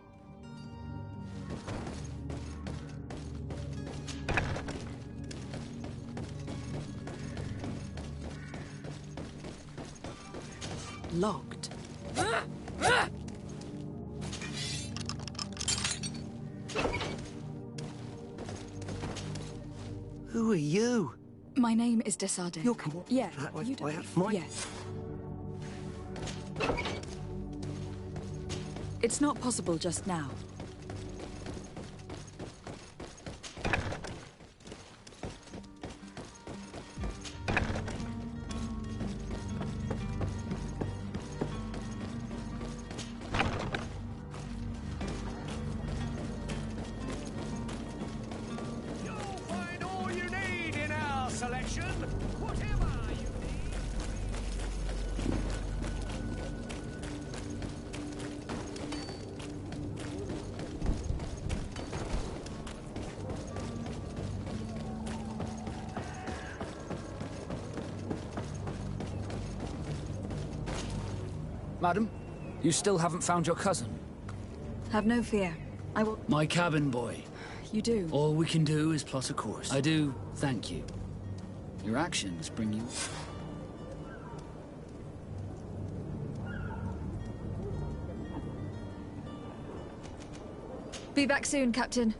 Locked. Who are you? My name is Desade. You're coming. Yeah. Right, You don't... mine? Yes. It's not possible just now. Madam, you still haven't found your cousin? Have no fear. I will... My cabin boy. You do? All we can do is plot a course. I do thank you. Your actions bring you... Be back soon, Captain.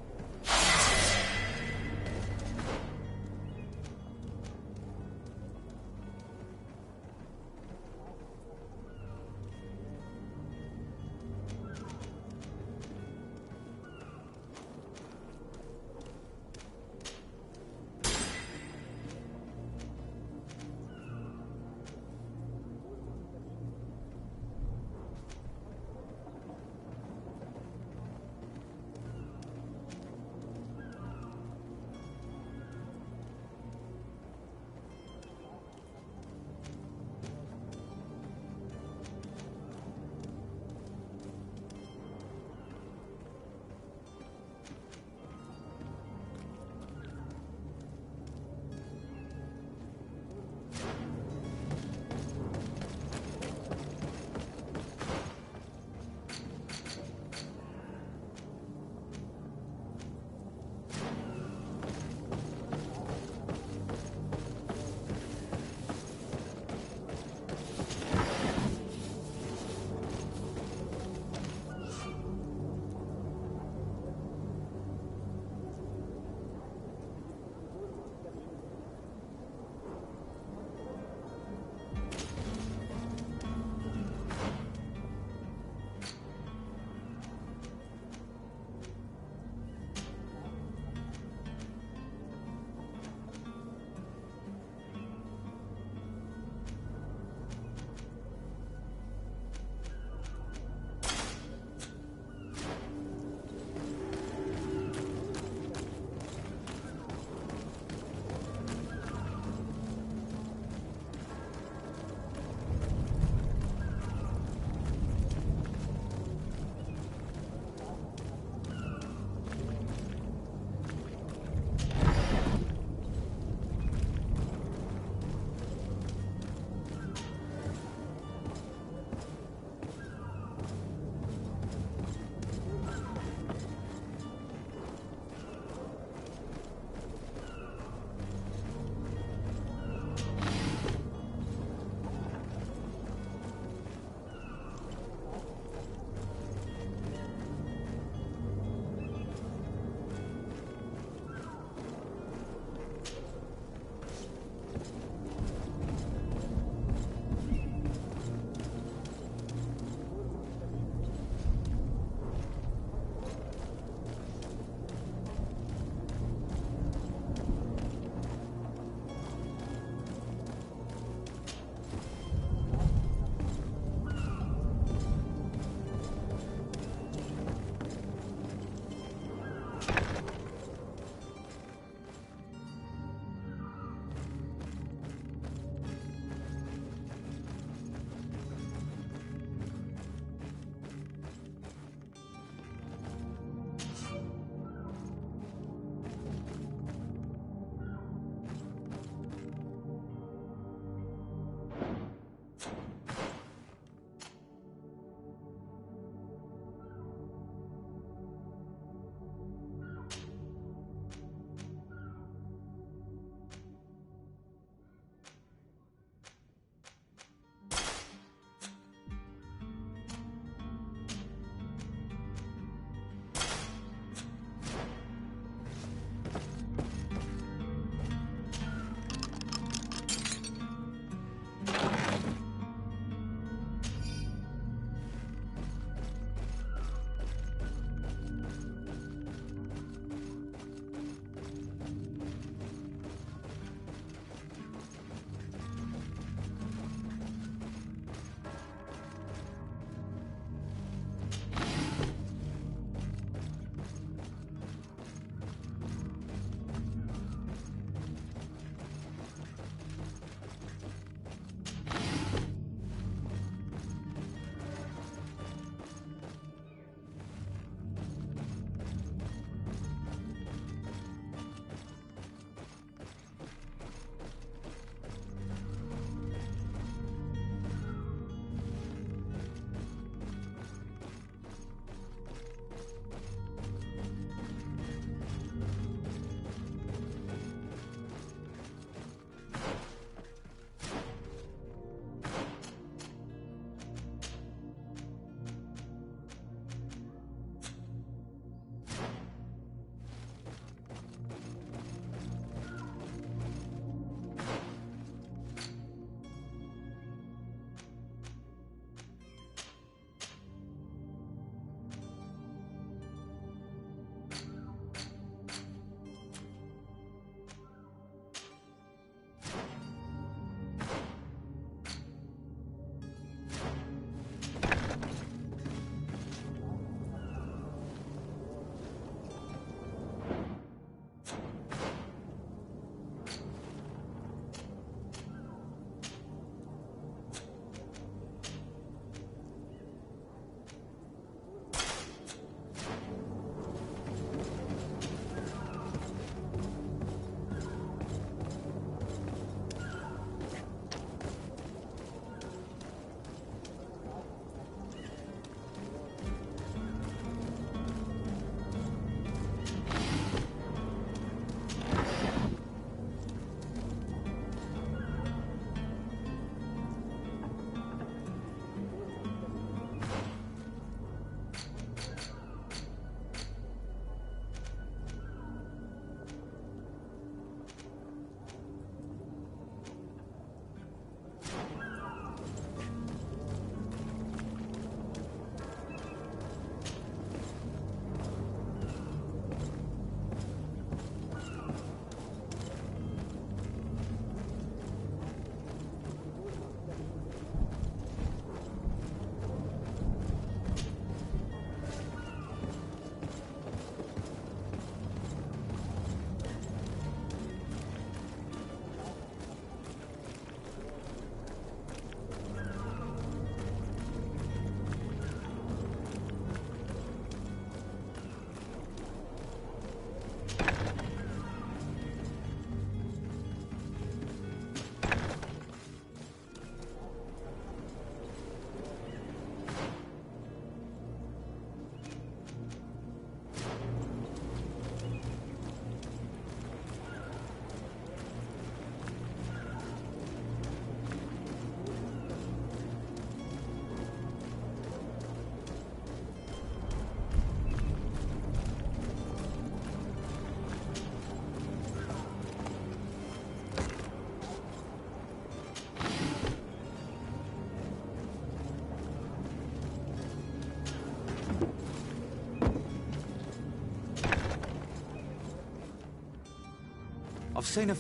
I've seen a...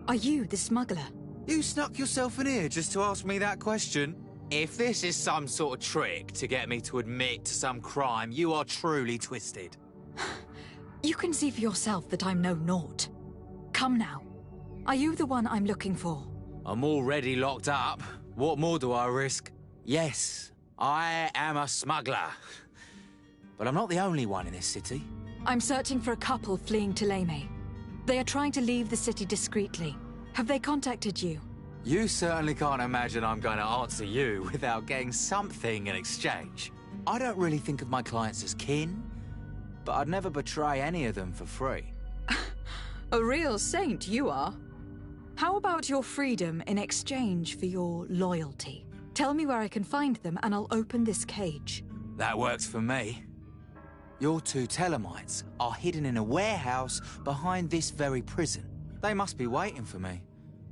Are you the smuggler? You snuck yourself in here just to ask me that question? If this is some sort of trick to get me to admit to some crime, you are truly twisted. You can see for yourself that I'm no naught. Come now. Are you the one I'm looking for? I'm already locked up. What more do I risk? Yes, I am a smuggler. But I'm not the only one in this city. I'm searching for a couple fleeing Thélème. They are trying to leave the city discreetly. Have they contacted you? You certainly can't imagine I'm going to answer you without getting something in exchange. I don't really think of my clients as kin, but I'd never betray any of them for free. A real saint you are. How about your freedom in exchange for your loyalty? Tell me where I can find them and I'll open this cage. That works for me. Your two Thelemites are hidden in a warehouse behind this very prison. They must be waiting for me.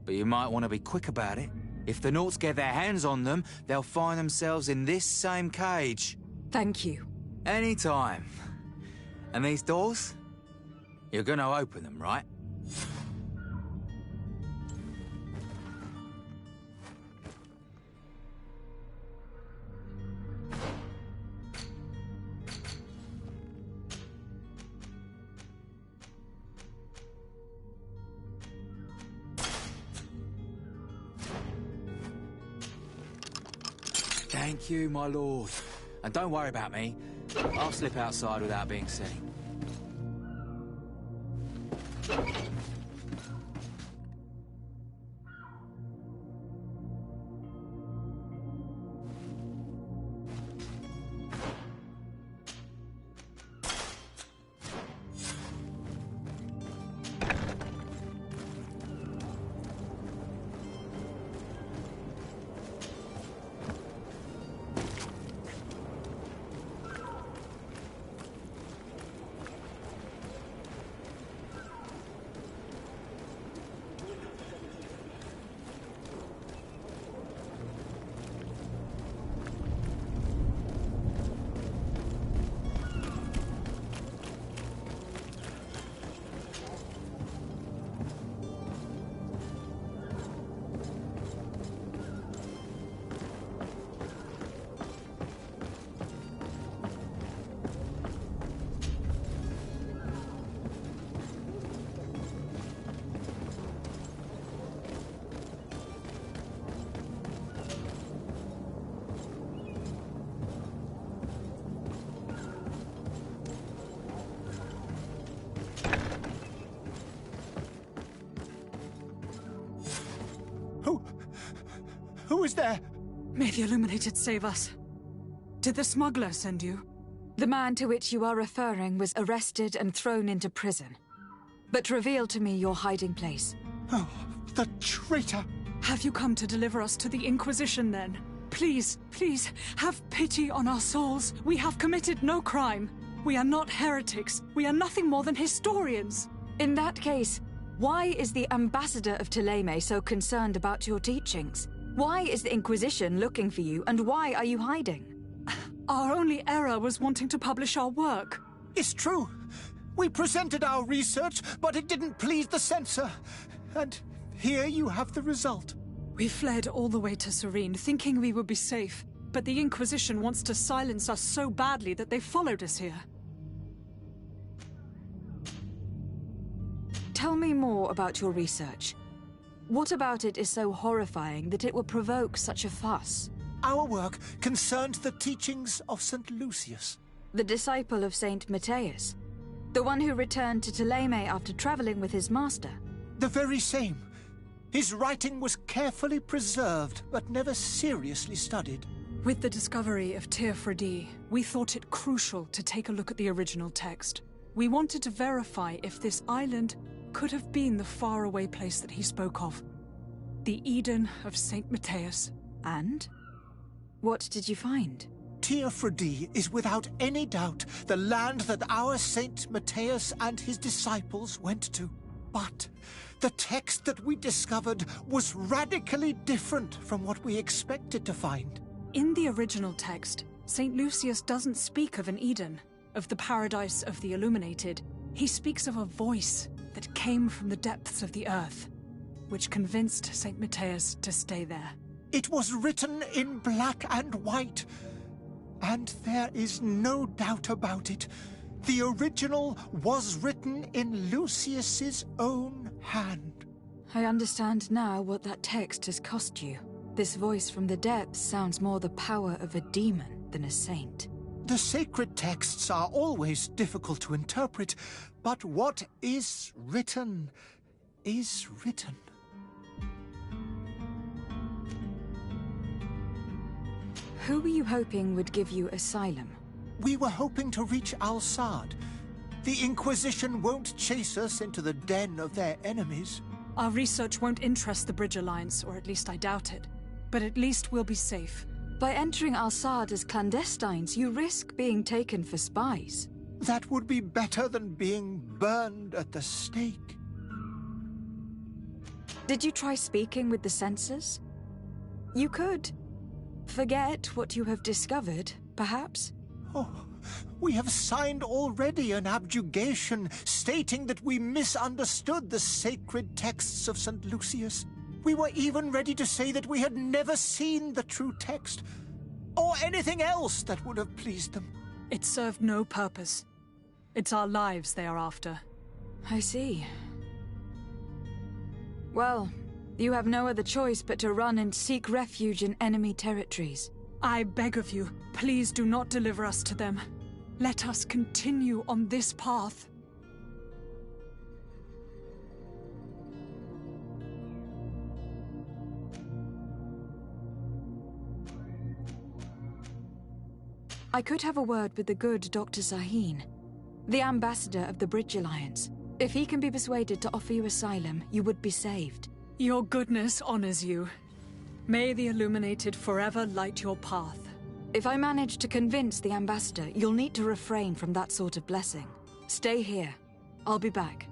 But you might want to be quick about it. If the Naughts get their hands on them, they'll find themselves in this same cage. Thank you. Anytime. And these doors? You're gonna open them, right? Thank you, my lord. And don't worry about me. I'll slip outside without being seen. Who is there? May the Illuminated save us. Did the smuggler send you? The man to which you are referring was arrested and thrown into prison. But reveal to me your hiding place. Oh, the traitor! Have you come to deliver us to the Inquisition, then? Please, please, have pity on our souls. We have committed no crime. We are not heretics. We are nothing more than historians. In that case, why is the ambassador of Thélème so concerned about your teachings? Why is the Inquisition looking for you, and why are you hiding? Our only error was wanting to publish our work. It's true. We presented our research, but it didn't please the censor. And here you have the result. We fled all the way to Serene, thinking we would be safe. But the Inquisition wants to silence us so badly that they followed us here. Tell me more about your research. What about it is so horrifying that it would provoke such a fuss? Our work concerned the teachings of St. Lucius. The disciple of St. Matthias? The one who returned to Thélème after traveling with his master? The very same. His writing was carefully preserved, but never seriously studied. With the discovery of Teofredi, we thought it crucial to take a look at the original text. We wanted to verify if this island could have been the faraway place that he spoke of. The Eden of St. Matthias. And? What did you find? Teofredi is without any doubt the land that our St. Matthias and his disciples went to. But the text that we discovered was radically different from what we expected to find. In the original text, St. Lucius doesn't speak of an Eden, of the paradise of the Illuminated. He speaks of a voice that came from the depths of the earth, which convinced St. Matthias to stay there. It was written in black and white, and there is no doubt about it. The original was written in Lucius's own hand. I understand now what that text has cost you. This voice from the depths sounds more the power of a demon than a saint. The sacred texts are always difficult to interpret, but what is written is written. Who were you hoping would give you asylum? We were hoping to reach Al-Sad. The Inquisition won't chase us into the den of their enemies. Our research won't interest the Bridge Alliance, or at least I doubt it. But at least we'll be safe. By entering Al-Sad as clandestines, you risk being taken for spies. That would be better than being burned at the stake. Did you try speaking with the censors? You could. Forget what you have discovered, perhaps? Oh, we have signed already an abjugation stating that we misunderstood the sacred texts of St. Lucius. We were even ready to say that we had never seen the true text, or anything else that would have pleased them. It served no purpose. It's our lives they are after. I see. Well, you have no other choice but to run and seek refuge in enemy territories. I beg of you, please do not deliver us to them. Let us continue on this path. I could have a word with the good Dr. Sahin, the ambassador of the Bridge Alliance. If he can be persuaded to offer you asylum, you would be saved. Your goodness honors you. May the Illuminated forever light your path. If I manage to convince the ambassador, you'll need to refrain from that sort of blessing. Stay here. I'll be back.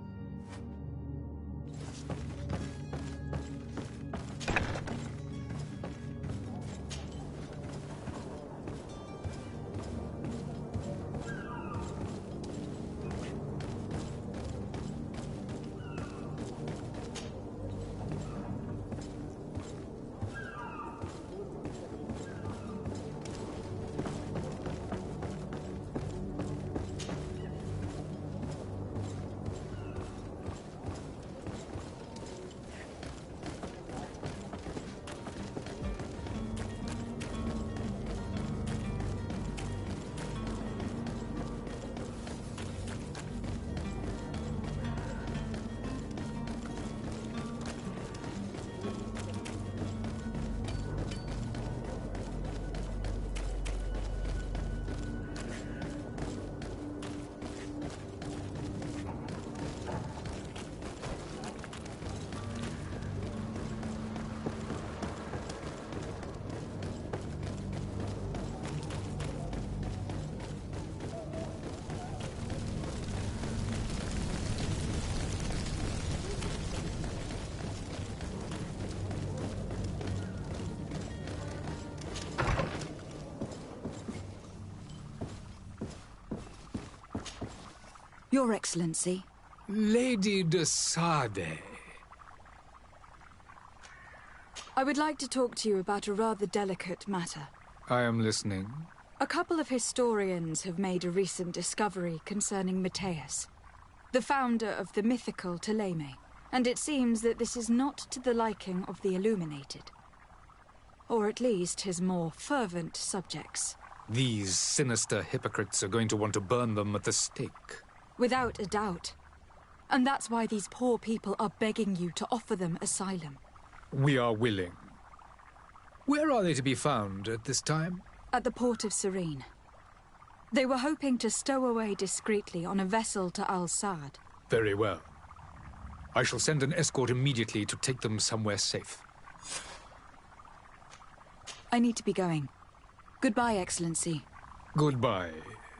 Your Excellency. Lady de Sade. I would like to talk to you about a rather delicate matter. I am listening. A couple of historians have made a recent discovery concerning Matthias, the founder of the mythical Ptolemy, and it seems that this is not to the liking of the Illuminated. Or at least his more fervent subjects. These sinister hypocrites are going to want to burn them at the stake. Without a doubt. And that's why these poor people are begging you to offer them asylum. We are willing. Where are they to be found at this time? At the port of Serene. They were hoping to stow away discreetly on a vessel to Al-Sad. Very well. I shall send an escort immediately to take them somewhere safe. I need to be going. Goodbye, Excellency. Goodbye,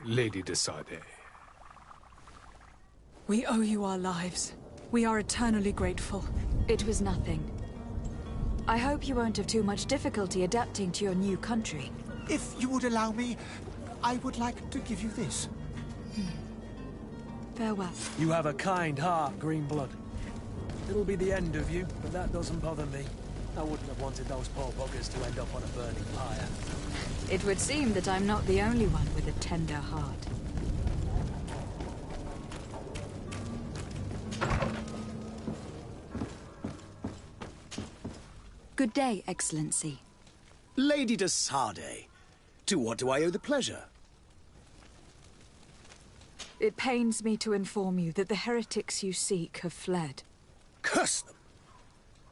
Lady de Sade. We owe you our lives. We are eternally grateful. It was nothing. I hope you won't have too much difficulty adapting to your new country. If you would allow me, I would like to give you this. Farewell. You have a kind heart, Greenblood. It'll be the end of you, but that doesn't bother me. I wouldn't have wanted those poor buggers to end up on a burning pyre. It would seem that I'm not the only one with a tender heart. Good day, Excellency. Lady de Sardet, to what do I owe the pleasure? It pains me to inform you that the heretics you seek have fled. Curse them!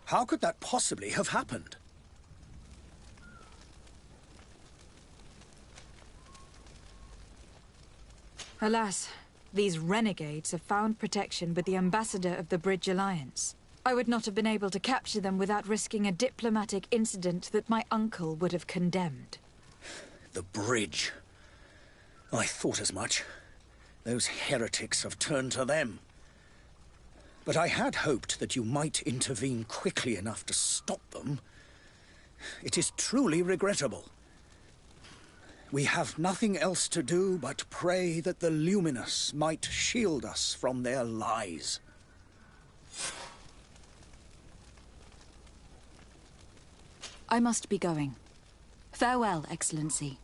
How could that possibly have happened? Alas, these renegades have found protection with the ambassador of the Bridge Alliance. I would not have been able to capture them without risking a diplomatic incident that my uncle would have condemned. The bridge. I thought as much. Those heretics have turned to them. But I had hoped that you might intervene quickly enough to stop them. It is truly regrettable. We have nothing else to do but pray that the Luminous might shield us from their lies. I must be going. Farewell, Excellency.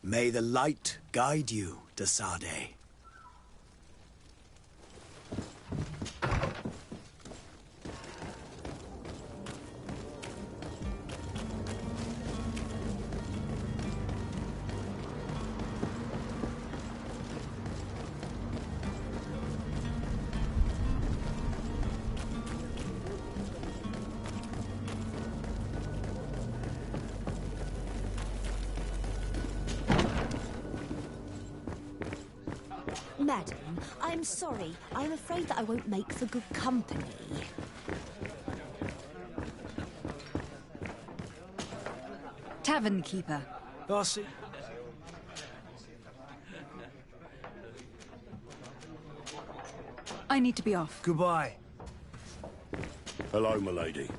May the light guide you, de Sardet. Madam, I'm sorry. I'm afraid that I won't make for good company. Tavern keeper. Darcy. I need to be off. Goodbye. Hello, milady.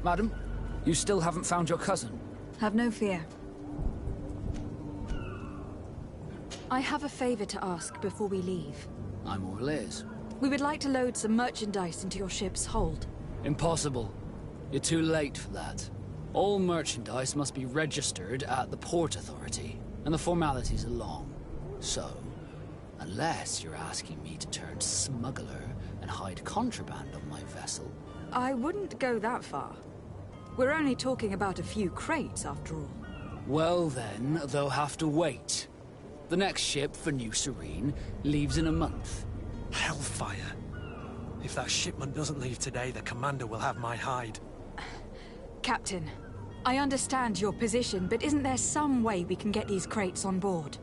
Madam, you still haven't found your cousin? Have no fear. I have a favor to ask before we leave. I'm all ears. We would like to load some merchandise into your ship's hold. Impossible. You're too late for that. All merchandise must be registered at the Port Authority, and the formalities are long. So, unless you're asking me to turn smuggler and hide contraband on my vessel... I wouldn't go that far. We're only talking about a few crates, after all. Well then, they'll have to wait. The next ship for New Serene leaves in a month. Hellfire. If that shipment doesn't leave today, the commander will have my hide. Captain, I understand your position, but isn't there some way we can get these crates on board?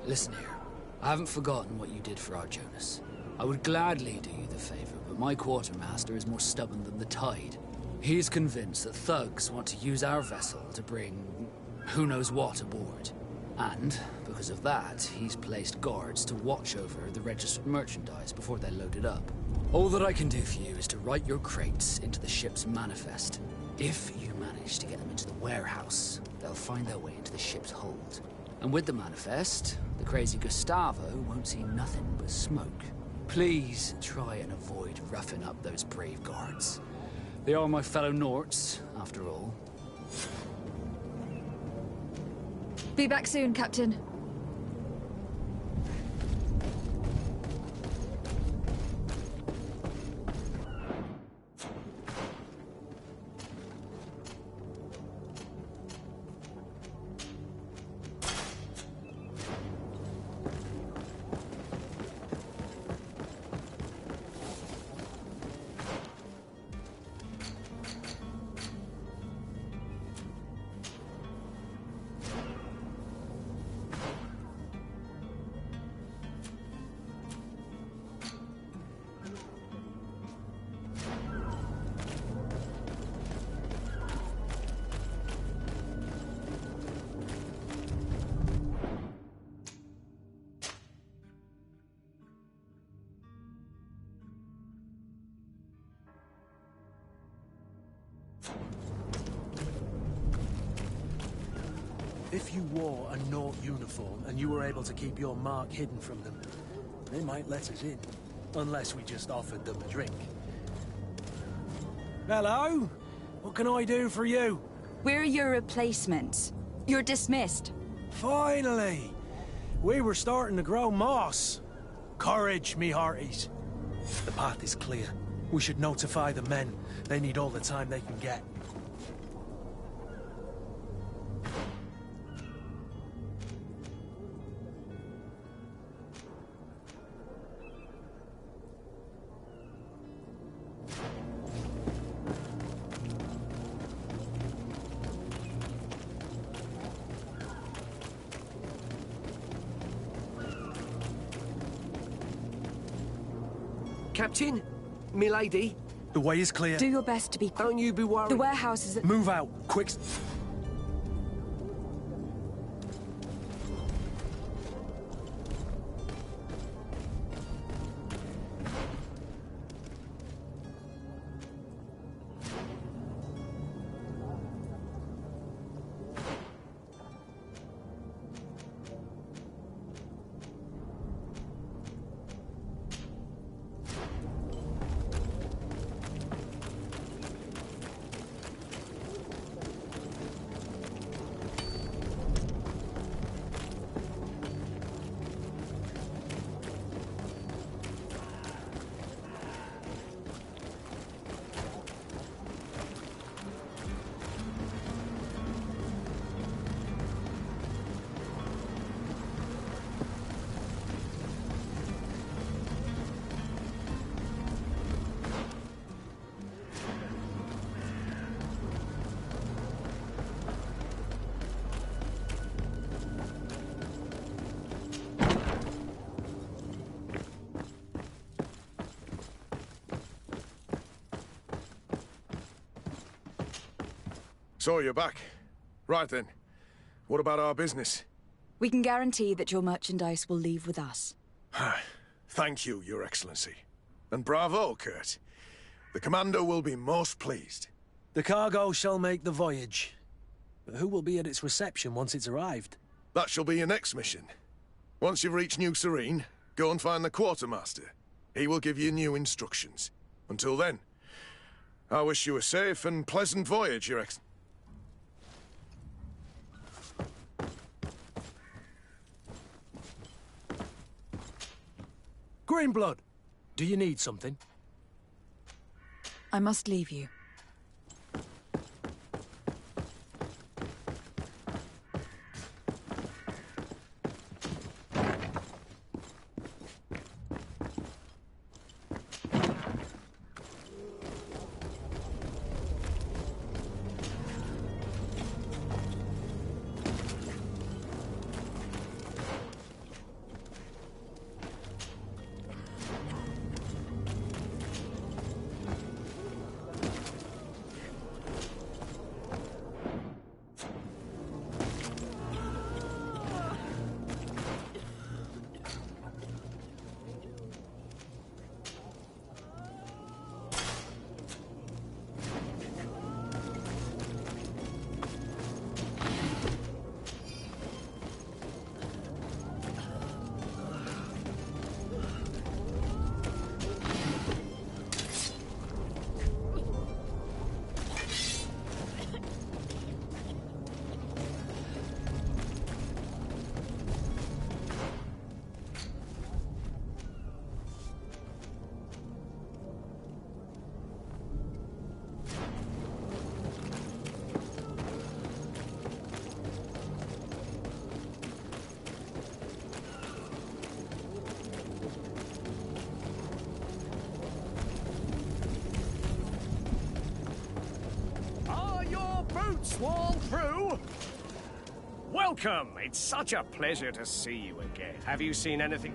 Listen here. I haven't forgotten what you did for our Jonas. I would gladly do you the favor, but my quartermaster is more stubborn than the tide. He is convinced that thugs want to use our vessel to bring who knows what aboard. And, because of that, he's placed guards to watch over the registered merchandise before they're loaded up. All that I can do for you is to write your crates into the ship's manifest. If you manage to get them into the warehouse, they'll find their way into the ship's hold. And with the manifest, the crazy Gustavo won't see nothing but smoke. Please try and avoid roughing up those brave guards. They are my fellow Norts, after all. Be back soon, Captain. If you wore a Nort uniform and you were able to keep your mark hidden from them, they might let us in. Unless we just offered them a drink. Hello? What can I do for you? We're your replacements. You're dismissed. Finally! We were starting to grow moss. Courage, me hearties. The path is clear. We should notify the men. They need all the time they can get. Captain, milady. The way is clear. Do your best to be quick. Don't you be worried. The warehouse is at... Move out, quick. So you're back. Right then. What about our business? We can guarantee that your merchandise will leave with us. Thank you, Your Excellency. And bravo, Kurt. The Commander will be most pleased. The cargo shall make the voyage. But who will be at its reception once it's arrived? That shall be your next mission. Once you've reached New Serene, go and find the quartermaster. He will give you new instructions. Until then, I wish you a safe and pleasant voyage, Your Excellency. Greenblood, do you need something? I must leave you. Welcome! It's such a pleasure to see you again. Have you seen anything?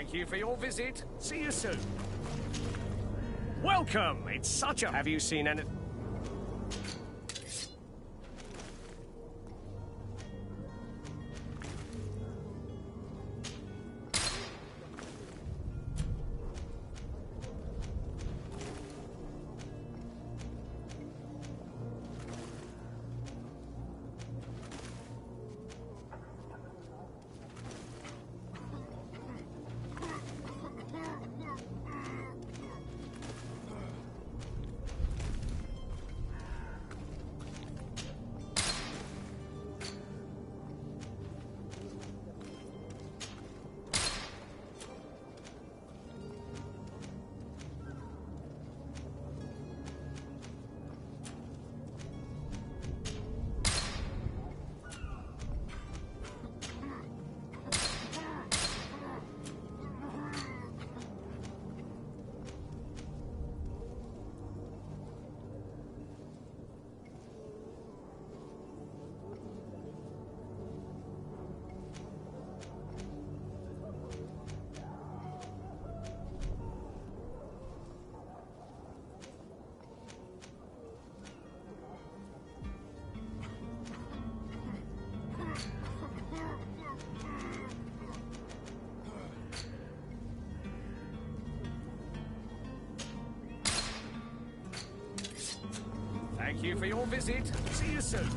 Thank you for your visit. See you soon. Welcome! It's such a... Have you seen anything? Thank you for your visit. See you soon.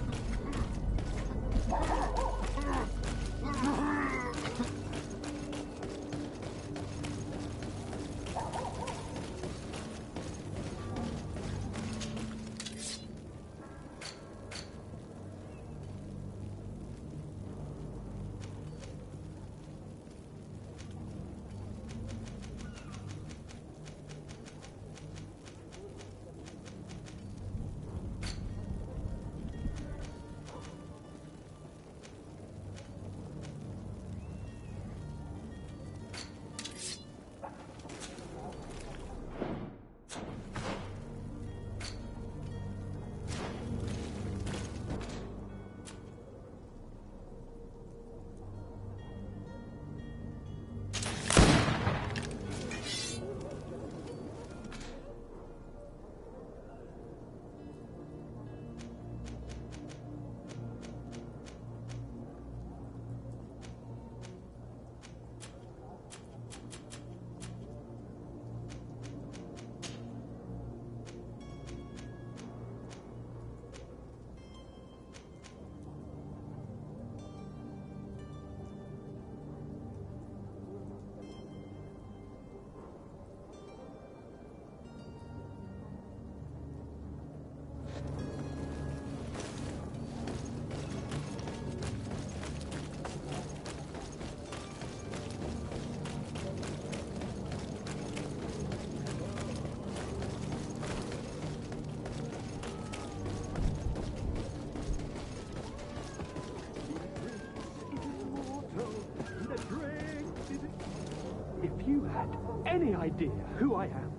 If you had any idea who I am...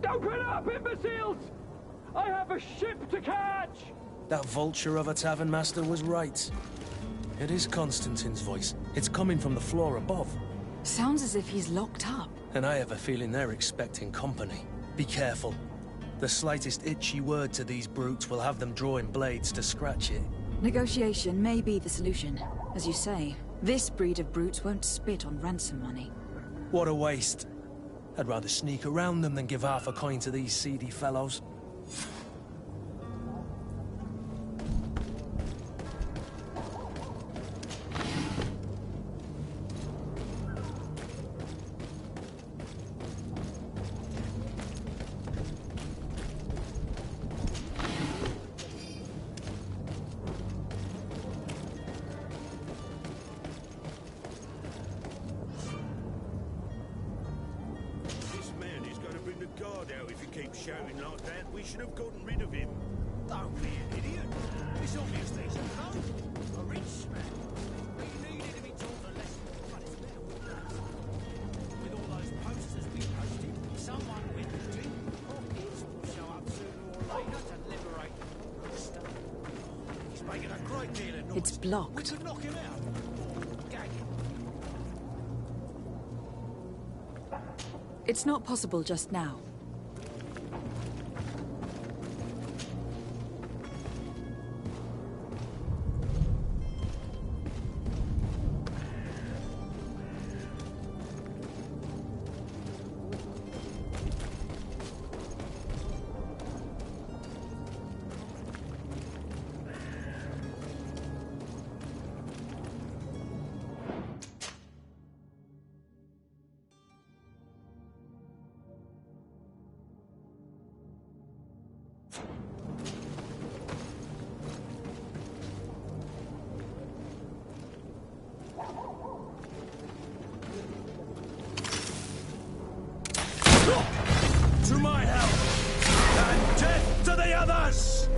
Open up, imbeciles! I have a ship to catch! That vulture of a tavern master was right. It is Constantine's voice. It's coming from the floor above. Sounds as if he's locked up. And I have a feeling they're expecting company. Be careful. The slightest itchy word to these brutes will have them drawing blades to scratch it. Negotiation may be the solution. As you say, this breed of brutes won't spit on ransom money. What a waste. I'd rather sneak around them than give half a coin to these seedy fellows. Shouting like that, we should have gotten rid of him. Don't be an idiot. It's obviously a rich man. He needed to be taught a lesson. But it's better with us. With all those posters we posted, someone with the deep pockets will show up sooner or later to liberate the He's making a great deal of noise. It's blocked. We could knock him out. Or gag him. It's not possible just now. To my help! And death to the others!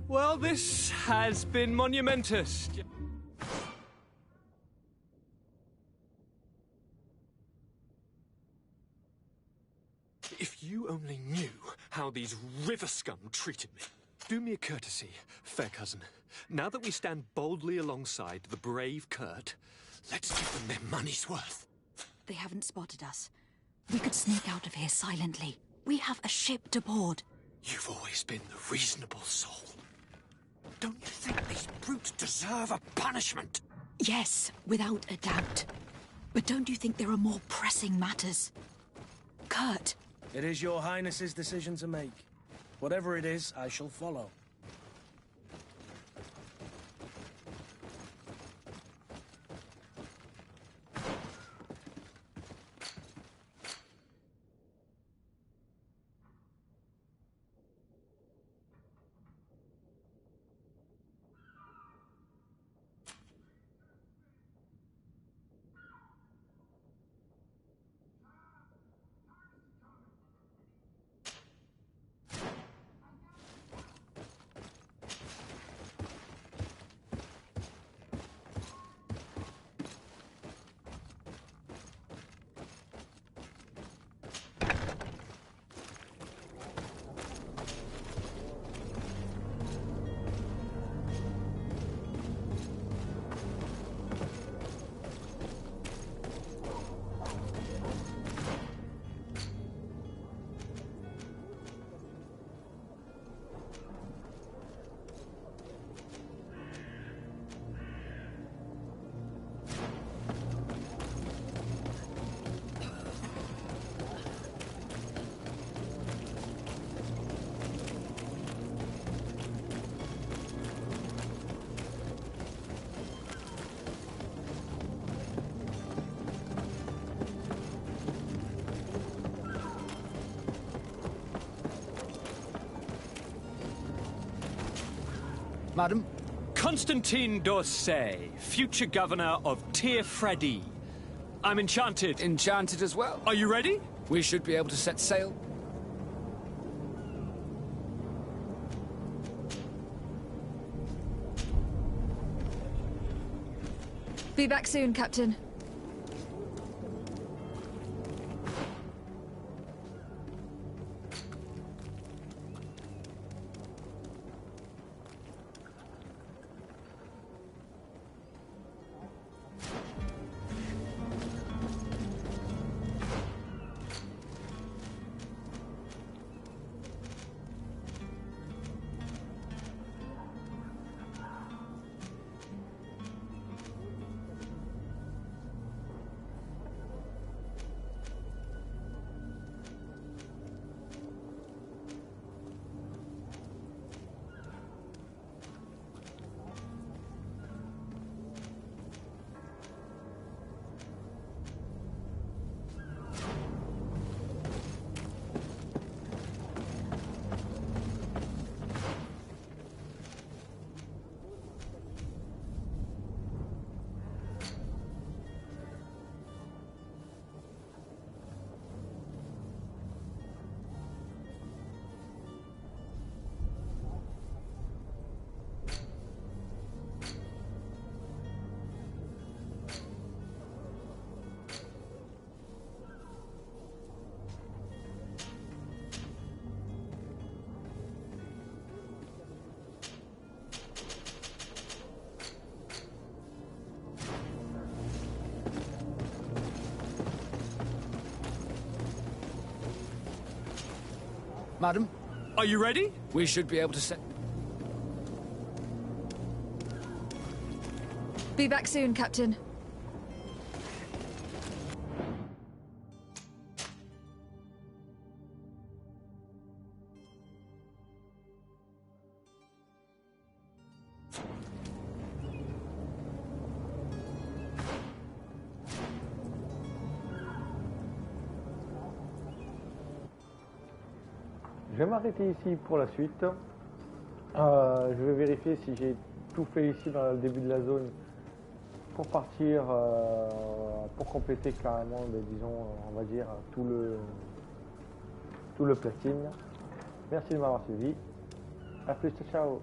Well, this has been monumentous. If you only knew how these river scum treated me. Do me a courtesy, fair cousin. Now that we stand boldly alongside the brave Kurt, let's give them their money's worth. They haven't spotted us. We could sneak out of here silently. We have a ship to board. You've always been the reasonable soul. Don't you think these brutes deserve a punishment? Yes, without a doubt. But don't you think there are more pressing matters? Kurt. It is your Highness's decision to make. Whatever it is, I shall follow. Madam? Constantine d'Orsay, future governor of Tir-Freddy. I'm enchanted. Enchanted as well. Are you ready? We should be able to set sail. Be back soon, Captain. Madam? Are you ready? We should be able to set... Be back soon, Captain. Je vais m'arrêter ici pour la suite. Je vais vérifier si j'ai tout fait ici dans le début de la zone pour partir, pour compléter carrément, disons, on va dire, tout le platine. Merci de m'avoir suivi. A plus, ciao.